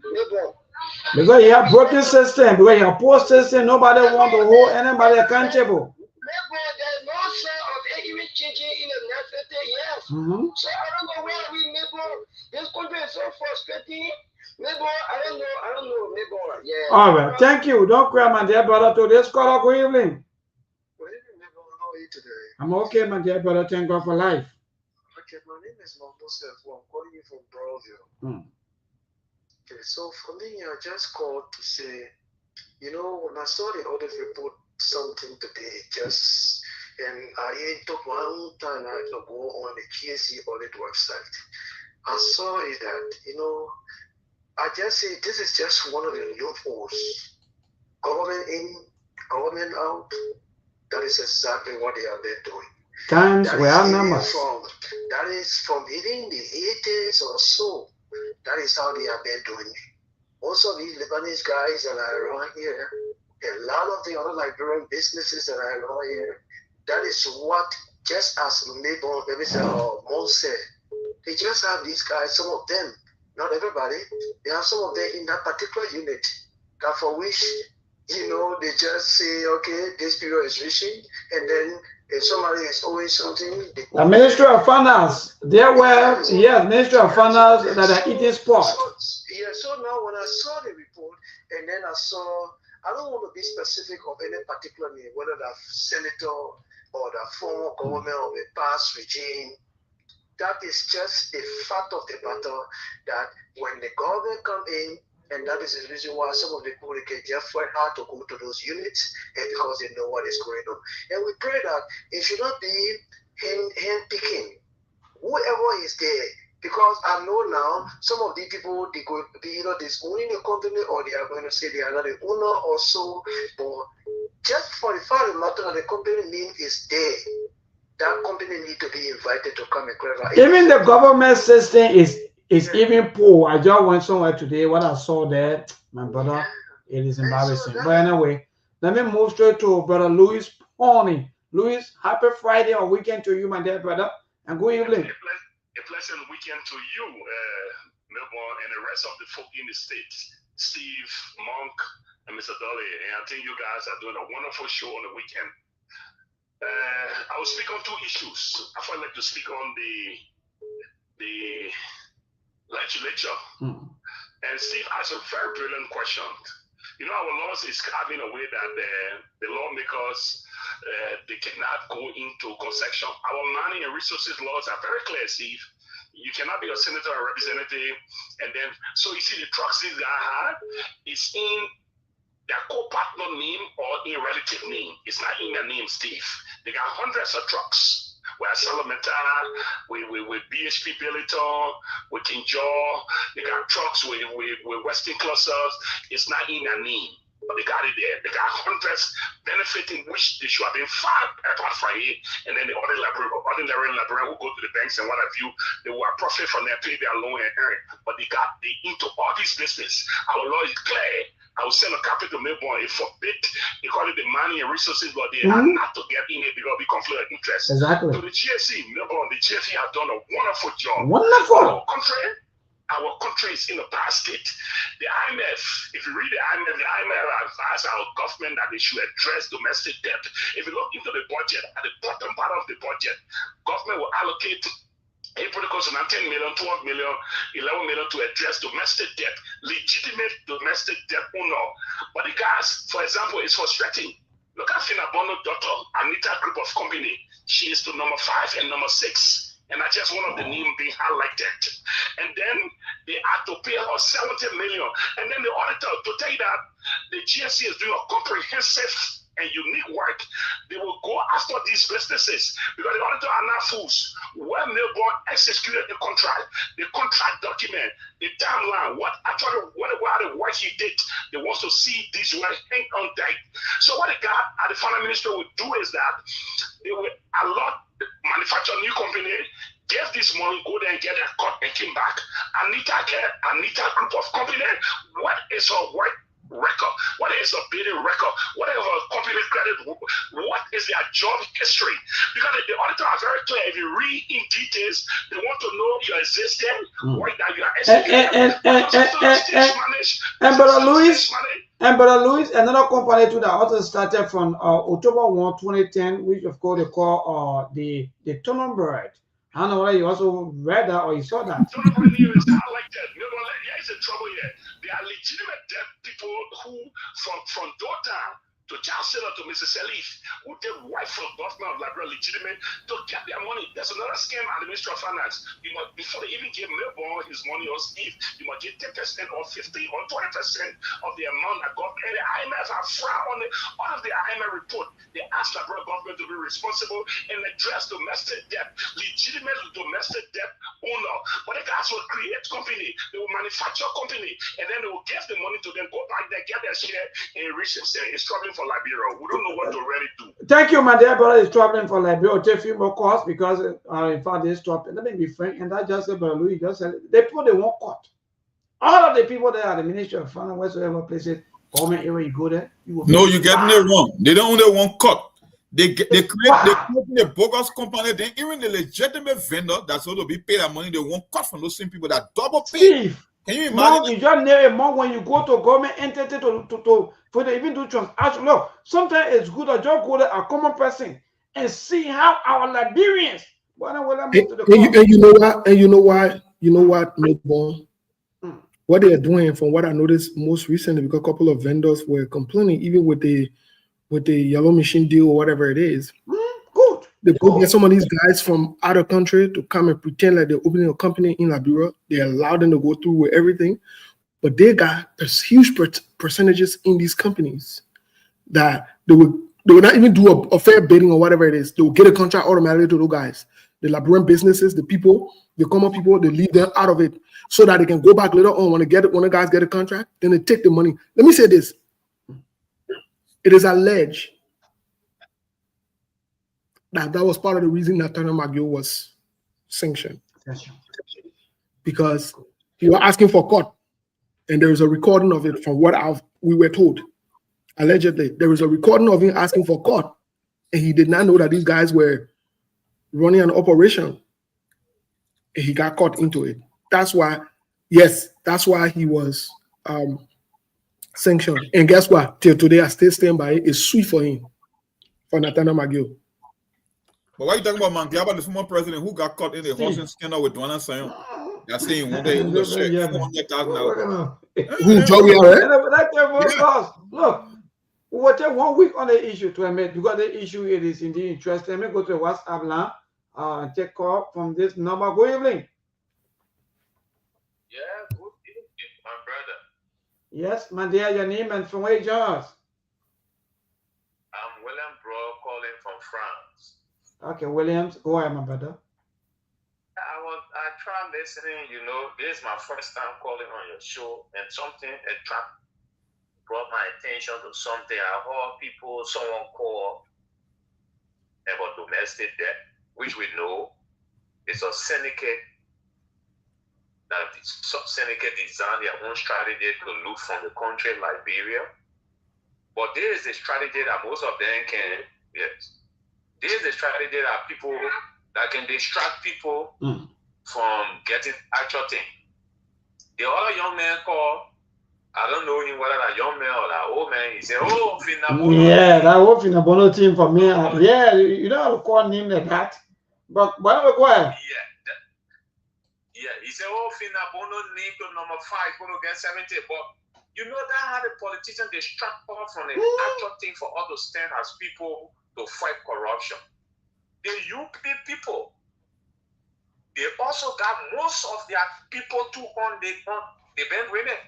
Because you have broken system, because you have poor system, nobody want to hold anybody accountable. There's no sign of even changing in the next 50 years. So I don't know where we this country is so frustrating. I don't know. Yeah. All right, thank you. Don't cry, my dear brother. To this caller, good evening. Good evening, how are you today? I'm okay, my dear brother. Thank God for life. Okay, my name is Mamosef. I'm calling you from Brownville. Okay, so for me, I just called to say, when I saw the audit report something today, and I even took my own time to go on the GSC audit website. I saw it that, I just say this is just one of the loopholes. Government in, government out. That is exactly what they have been doing. Times we are numbers. That is from within the 80s or so. That is how they have been doing it. Also, these Lebanese guys that are around here, a lot of the other Liberian businesses that are around here, that is what, just as Mom said, they just have these guys, some of them, not everybody, they have some of them in that particular unit, that for which, they just say, okay, this period is reaching, and then if somebody is owing something, the Ministry of Finance, there were, Ministry of Finance that are eating sport. So now when I saw the report, and then I saw, I don't want to be specific of any particular name, whether that senator or the former government of the past regime. That is just a fact of the matter that when the government come in, and that is the reason why some of the people can just find hard to go to those units, and because they know what is going on. And we pray that it should not be hand picking. Whoever is there, because I know now some of the people they go be either owning a company or they are going to say they are not the owner or so. But just for the fact of the matter that the company name is there, that company need to be invited to come and clarify. Even the government system is even poor. I just went somewhere today. What I saw there, my brother, it is embarrassing. But anyway, let me move straight to Brother Louis Pony. Louis, happy Friday or weekend to you, my dear brother, and good evening. A pleasant weekend to you, Melbourne, and the rest of the folk in the States. Steve, Monk, and Mr. Dolly. And I think you guys are doing a wonderful show on the weekend. I will speak on 2 issues. I would like to speak on the legislature. And Steve asked a very brilliant question. Our laws is carved in a way that the lawmakers, they cannot go into concession. Our money and resources laws are very clear, Steve. You cannot be a senator or representative. And then, so you see the trucks this guy had is in their co-partner name or in relative name. It's not in their name, Steve. They got hundreds of trucks. We have Salamentana, with BHP Billiton, with King Jaw. They got trucks with Western clusters. It's not in and in. But they got it there. They got hundreds benefiting which they should have been far apart from it. And then the ordinary librarian will go to the banks and what have you. They will profit from their pay their loan and earn. But they into all this business. Our law is clear. I will send a copy to Melbourne. It forbid, they call it the money and resources, but they are not to get in it because we conflict of interest. Exactly. So the GSC, Melbourne, the GFE have done a wonderful job. Wonderful. Our country is in a bad state. The IMF, if you read the IMF advised our government that they should address domestic debt. If you look into the budget, at the bottom part of the budget, government will allocate a protocol to 10 million, 12 million, 11 million to address domestic debt, legitimate domestic debt owner. But the guys, for example, is frustrating. Look at Finabono daughter, Anita Group of Company. She is to number 5 and number 6. And that's just one of the names being highlighted. And then they had to pay her 70 million. And then the auditor, to tell you that the GSC is doing a comprehensive and unique work, they will go after these businesses because the auditor are not fools. When Melbourne executed the contract document, the timeline, what the work he did, they want to see this work hang on tight. So what the guy at the finance minister will do is that they will allot manufacture a new company, get this money, go there and get a cut and came back. Anita Group of Company, what is her work record? What is her bidding record? What is her company credit? What is their job history? Because the auditor are very clear. If you read in details, they want to know your existence, what that you are and Brother Louis, another company too that also started from October 1, 2010, which of course they call the Turnbird. I don't know whether you also read that or you saw that. Turnbird is not like that. There is a trouble here. They are legitimate debt people who from Dothan to Charles Taylor to Mrs. Elif, who did wife for government of Liberia legitimate to get their money. There's another scam at the Ministry of Finance. You must, before they even give Melbourne his money or Steve, you must get 10% or 15 or 20% of the amount that government and the IMF have frowned on it. All of the IMF report, they asked Liberia government to be responsible and address domestic debt, legitimate domestic debt owner. But the guys will create company, they will manufacture company, and then they will give the money to them, go back there, get their share, and reach themselves. It's struggling for Liberia. We don't know what to really do. Thank you, my dear brother. Is traveling for Liberia. I'll take a few more calls because in fact they stopped. Let me be frank, and that just said, Brother Louis just said they put the one court. All of the people there at the Ministry of Finance, whatsoever places, government area you go there. You you're getting it wrong. They don't only want cut. They create a bogus company. Then even the legitimate vendor that's supposed to be paid that money, they won't cut from those same people that double pay. Steve, can you imagine? You just need a month when you go to government entity for they even do transaction. Look, sometimes it's good to just go there a common person and see how our Liberians. And you know what, Melbourne? What they are doing, from what I noticed most recently, because a couple of vendors were complaining, even with the yellow machine deal or whatever it is. Good. They go get some of these guys from out of country to come and pretend like they're opening a company in Liberia. They allow them to go through with everything, but they got huge percentages in these companies that they would not even do a fair bidding or whatever it is. They will get a contract automatically to those guys. The Liberian businesses, the people, the common people, they leave them out of it so that they can go back later on when the guys get a contract. Then they take the money. Let me say this. It is alleged that was part of the reason that Tana McGill was sanctioned. Because he was asking for court. And there is a recording of it from what we were told. Allegedly, there is a recording of him asking for court. And he did not know that these guys were running an operation. And he got caught into it. That's why he was sanctioned. And guess what? Till today, I still stand by it. It's sweet for him, for Nathaniel McGill. But why are you talking about Mankiaba, the former president who got caught in the horsing scandal with Dwana Sayon? They're saying one day he will share $400,000. Who, Joey, right? Look, we will take 1 week on the issue to admit because the issue it is indeed interesting. Let me go to the WhatsApp line and take call from this number. Good evening. Yeah, good evening, my brother. Yes, my dear, your name and from where you join us? I'm William Bro calling from France. Okay, Williams, go ahead, my brother. I tried listening, this is my first time calling on your show, and something brought my attention to something. I heard someone call about domestic debt, which we know is a syndicate design their own strategy to loot from the country, Liberia. But there is a strategy that most of them can, yes. There is a strategy that people that can distract people from getting actual thing. The other young man called, I don't know him whether that young man or that old man, he said, oh, Finabono. Yeah, that whole Finabono team for me. Yeah, you don't have to call him like that. But whatever, go ahead. Yeah, he said, oh, Finabono need to number 5, going to get 70. But you know that how the politicians distract us from the actual thing for us to stand as people to fight corruption. The UP people, they also got most of their people too on the bandwagon.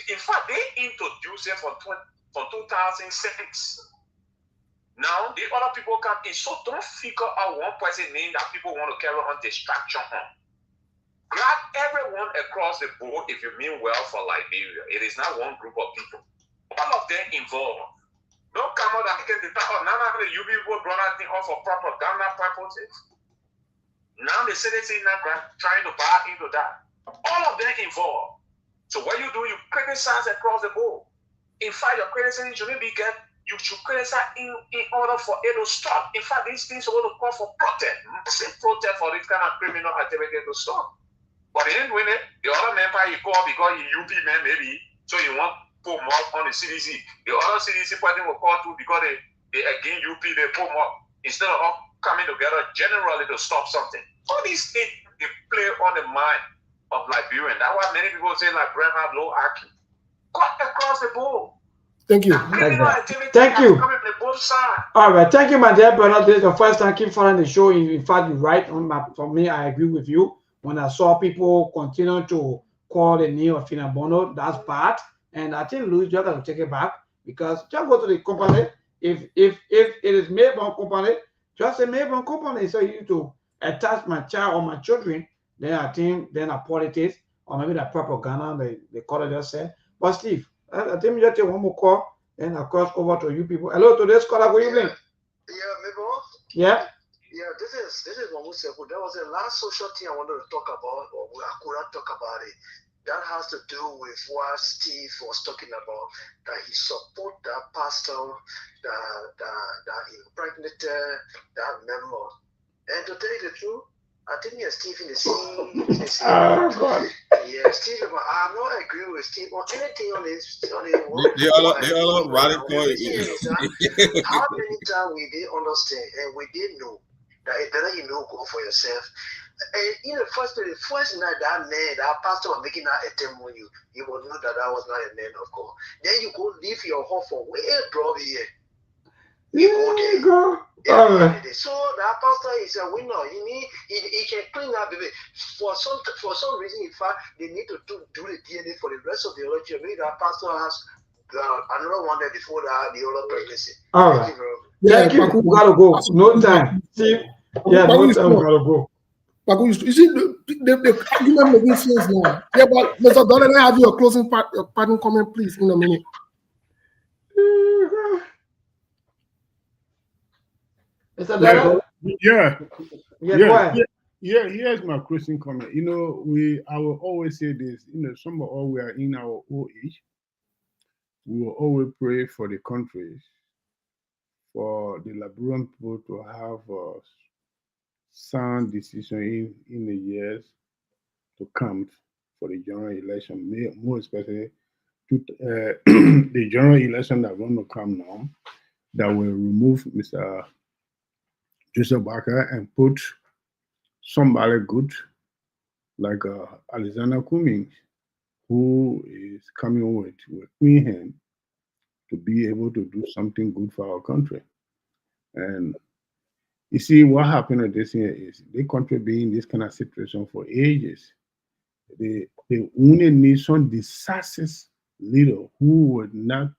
In fact, they introduced it from 2006. Now, the other people come in, so don't figure out one person name that people want to carry on distraction on. Grab everyone across the board if you mean well for Liberia. It is not one group of people. All of them involved. Don't come out and get the top of none of the UB people brought that thing off for propaganda purposes. Now the citizens now trying to buy into that. All of them involved. So what you do, you criticize across the board. In fact, your criticism shouldn't be you should criticize in order for it to stop. In fact, these things are going to call for protest. Massive protest for this kind of criminal activity to stop. But he didn't win it. The other member he called because he UP man maybe, so he want to put more on the CDC. The other CDC person will call too because they again UP, they put more instead of all coming together generally to stop something. All these things they play on the mind of Liberian. That's why many people say like Brent have low IQ. Cut across the board. Thank you. Thank you. Coming from both sides. All right, thank you, my dear brother. This is the first time I keep following the show. In fact, you're right. For me, I agree with you. When I saw people continue to call the name of Finabono, that's bad. And I think Louis just got to take it back because just go to the company. If it is made by a company, just say made by a company. So you need to attach my child or my children. Then I think then a politics or maybe the propaganda they call it just say. But Steve, I think we just take one more call. Then I cross over to you people. Hello, today's caller. Good evening. Yeah, Mabel. Yeah. Yeah, this is Mamuseku. There was a last social thing I wanted to talk about, or I couldn't talk about it. That has to do with what Steve was talking about, that he support that pastor that impregnated that member. And to tell you the truth, I think Steve in the same. God. Yeah, Steve, I'm not agree with Steve on anything on this. They all radical. How many times we did understand and we did know that it's better go for yourself. And in the first night that pastor was making that attempt on you, you will know that was not a man of God. Then you go leave your home for way drop here. You go there. So that pastor is a winner. He can clean up baby. For some reason, in fact, they need to do the DNA for the rest of the election. Maybe that pastor has another one there before the other pregnancy. All right. Thank you. We gotta go. No time. Steve. Yeah, no time. We gotta go. You see, the argument making sense now. Yeah, but Mr. Donald, I have your closing pardon comment, please, in a minute. Mr. Donald? Yeah. Yeah, here's my closing comment. I will always say this, some of us we are in our old age. We will always pray for the countries, for the Liberian people to have a sound decision in the years to come for the general election, more especially the general election that going to come now, that will remove Mr. Joseph Barker and put somebody good like Alexander Cummings, who is coming with clean hand to be able to do something good for our country. And you see, what happened at this year is the country being in this kind of situation for ages. They only need some decisive leader who would not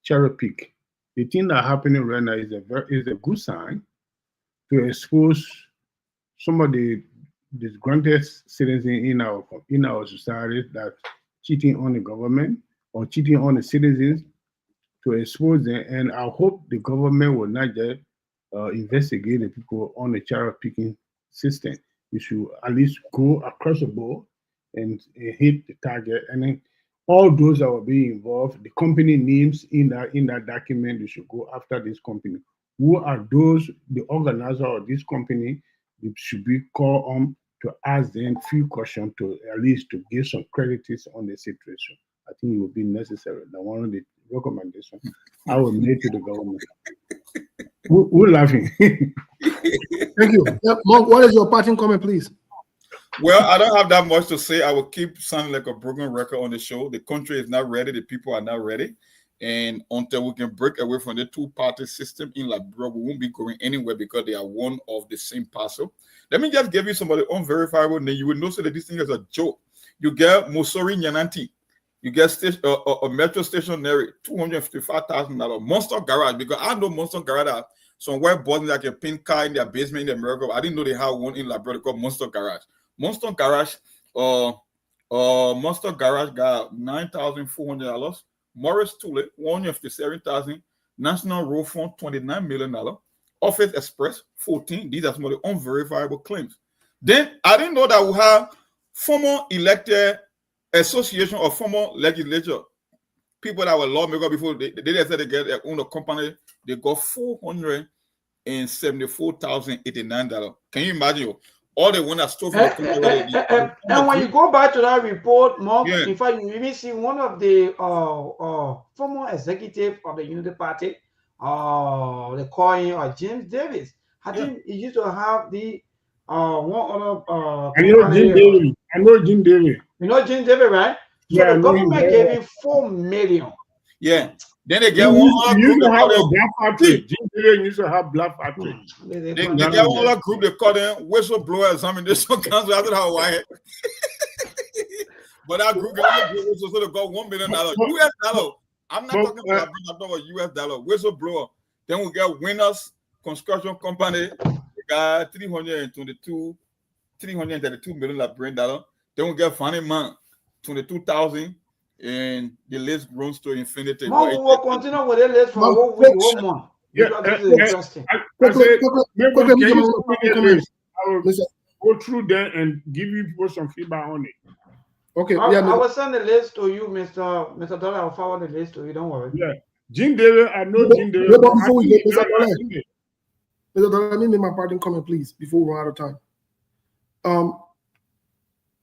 cherry pick. The thing that happening right now is a good sign to expose some of the disgruntled citizens in our society that cheating on the government or cheating on the citizens, to expose them. And I hope the government will not just investigate the people on the cherry picking system. You should at least go across the board and hit the target. And then all those that will be involved, the company names in that document, you should go after this company. Who are those, the organizer of this company? It should be called on to ask them few questions to at least to give some credits on the situation. I think it will be necessary. That one of the recommendations I will make to the government. We're laughing. Thank you. Monk, what is your parting comment, please? Well, I don't have that much to say. I will keep sounding like a broken record on the show. The country is not ready. The people are not ready. And until we can break away from the two-party system in Liberia, we won't be going anywhere because they are one of the same parcel. Let me just give you some of the unverifiable name. You will know that this thing is a joke. You get Mosori Nyananti. You get a metro stationary, $255,000. Monster Garage, because I know Monster Garage, somewhere boys that can paint car in their basement in America. I didn't know they have one in Liberia called Monster Garage. Monster Garage got $9,400. Morris Toole, $157,000. National Road Fund, $29 million. Office Express, 14. These are some of the unverifiable claims. Then I didn't know that we have former elected association of former legislature, people that were lawmakers before they said they get their own company, they got $474,089. Can you imagine? All the one that stole from the country. And when you go back to that report, Mark, in fact, you even see one of the former executive of the Unity Party, they call him James Davis. I think he used to have the one other. I know Jim Davis. You know Jim Davis, right? So the government gave him $4 million. Yeah. Then they get one other group. They have a black factory. Jim Davis used to have black factory. They get one other group. They call them whistleblower examination council. I don't know why. But that group got $1 million US dollar. I'm not talking about US dollar. Whistleblower. Then we got Winners Construction Company. We got $332 million Liberian dollar. Then we get Fanny Man, 22,000, and the list grows to infinity. We will continue with the list for one month. Yeah, this is interesting. I will go through them and give you some feedback on it. Okay. I will send the list to you, Mr. Dollar. I'll forward the list to you. Don't worry. Yeah. Jim Davis, I know Jim Davis. Before we get Mr. Dollar, let me make my parting comment, please, before we run out of time.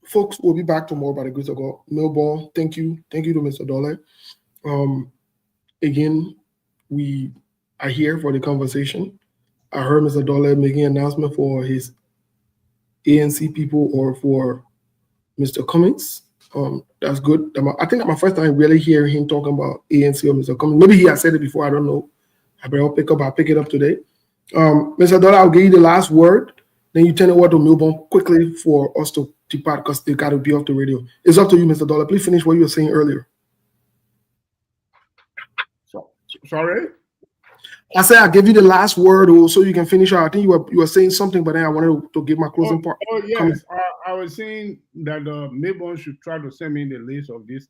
Folks, we'll be back tomorrow by the grace of God. Melbourne, thank you. Thank you to Mr. Dollar. Again, we are here for the conversation. I heard Mr. Dollar making an announcement for his ANC people or for Mr. Cummings. That's good. I think that's my first time really hearing him talking about ANC or Mr. Cummings. Maybe he has said it before. I don't know. I'll pick it up today. Mr. Dollar, I'll give you the last word. Then you turn it over to Melbourne quickly for us to depart because they got to be off the radio. It's up to you, Mr. Dollar. Please finish what you were saying earlier. Sorry? I said I'll give you the last word so you can finish out. I think you were saying something, but then I wanted to give my closing part. Oh, yes. I was saying that Melbourne should try to send me the list of this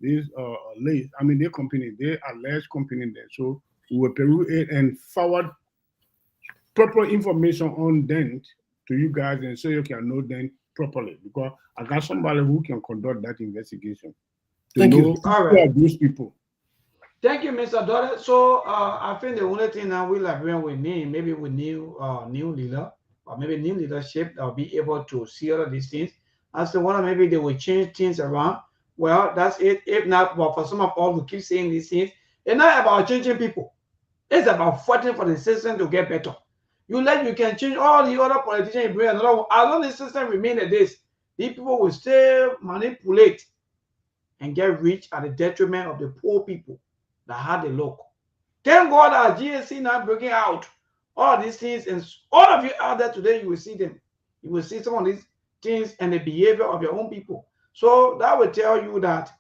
list. I mean, their company, they are large company there. So we will peruse it and forward proper information on them to you guys and so you can know them properly, because I got somebody who can conduct that investigation. Thank you. All right. These people. Thank you, Mr. Dollar. So I think the only thing that we Liberian will need, maybe we need new leader or maybe new leadership that will be able to see all of these things. As the one, maybe they will change things around. Well, that's it. If not, but for some of all who keep saying these things, it's not about changing people. It's about fighting for the system to get better. You can change all the other politicians, you bring another one. As long as the system remains like this, these people will still manipulate and get rich at the detriment of the poor people that had the luck. Thank God our GSC now breaking out. All these things, and all of you out there today, you will see them. You will see some of these things and the behavior of your own people. So that will tell you that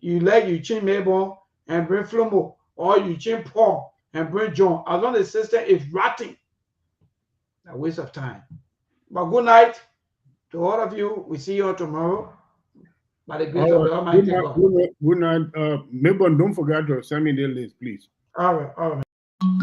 you change Melbourne and bring Flomo, or you change Paul and bring John. As long as the system is rotting, A waste of time. But good night to all of you. We see you all tomorrow. By the grace of the Almighty God. Good night. Maybe don't forget to send me the list, please. All right.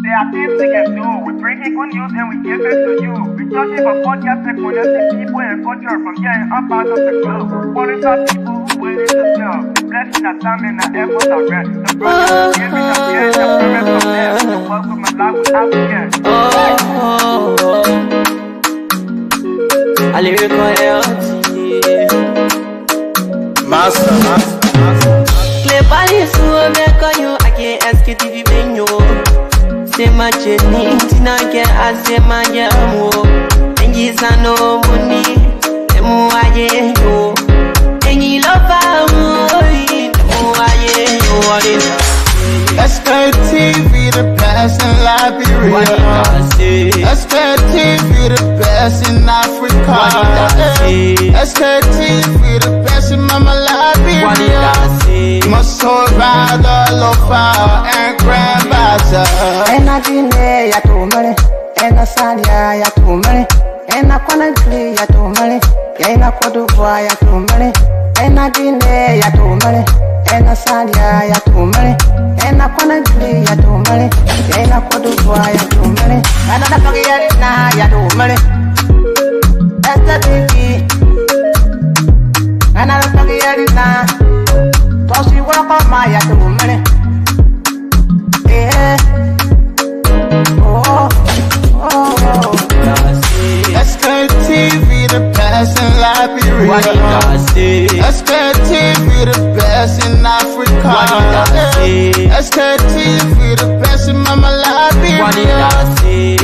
There are things we can do. We bring in good news and we give it to you. We touch it for podcast and connecting people and culture from here and up out of the globe. Monitor people who waiting to sell. The blessing that time and the efforts are rest. The brothers we giving us here and the parents from there. The welcome and life without fear. A lyrical health. Master. Cleverly, so I can't Sktv-Lib. Say my journey, Tina can I say my jamo. And yes, I know money, the more I go. And you love Sktv, the best in Liberia. Sktv, the best in Africa. Sktv, the best in Mama Liberia. Must hold by the lofa and grandbaza. And I dine ya tumare, and I salia ya tumare, and I quanagli ya tumare, and I quadubwa ya tumare, and I dine ya tumare, and I salia ya tumare, and I quanagli ya tumare, and I quadubwa ya tumare, and I forget na ya tumare. That's the baby, and I forget it now. So she walk on my ya tumare. Sktv, the best in Liberia. Sktv, the best in Africa. Sktv, the best in Mama Liberia.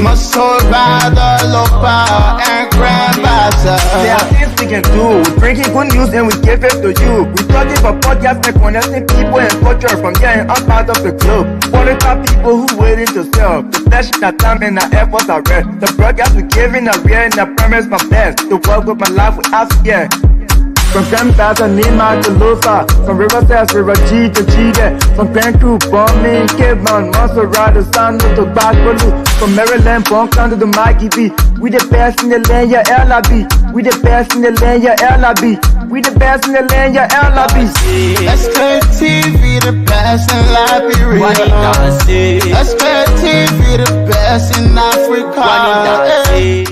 Must hold by the lofa and grandbaza. There are things we can do. We bring in good news and we give it to you. We talk it for podcast and connecting people and culture from here and up out of the globe. Monitor people who waiting to sell. The blessing that time and the efforts are rest. The broadcast we giving a real and the premise from best. The world with my life without fear. From Grandfather Nima to Lufa, from Riverside to Raji to Chide, from Grand Crew, Bombing, Kidman, Montserrat, San to Backwalu, from Maryland, Bonkan to the Mikey B. We the best in the land, yeah, LIB. We the best in the land, yeah, LIB. We the best in the land, yeah, LIB. Sktv, the best in Liberia. Sktv, the best in Africa.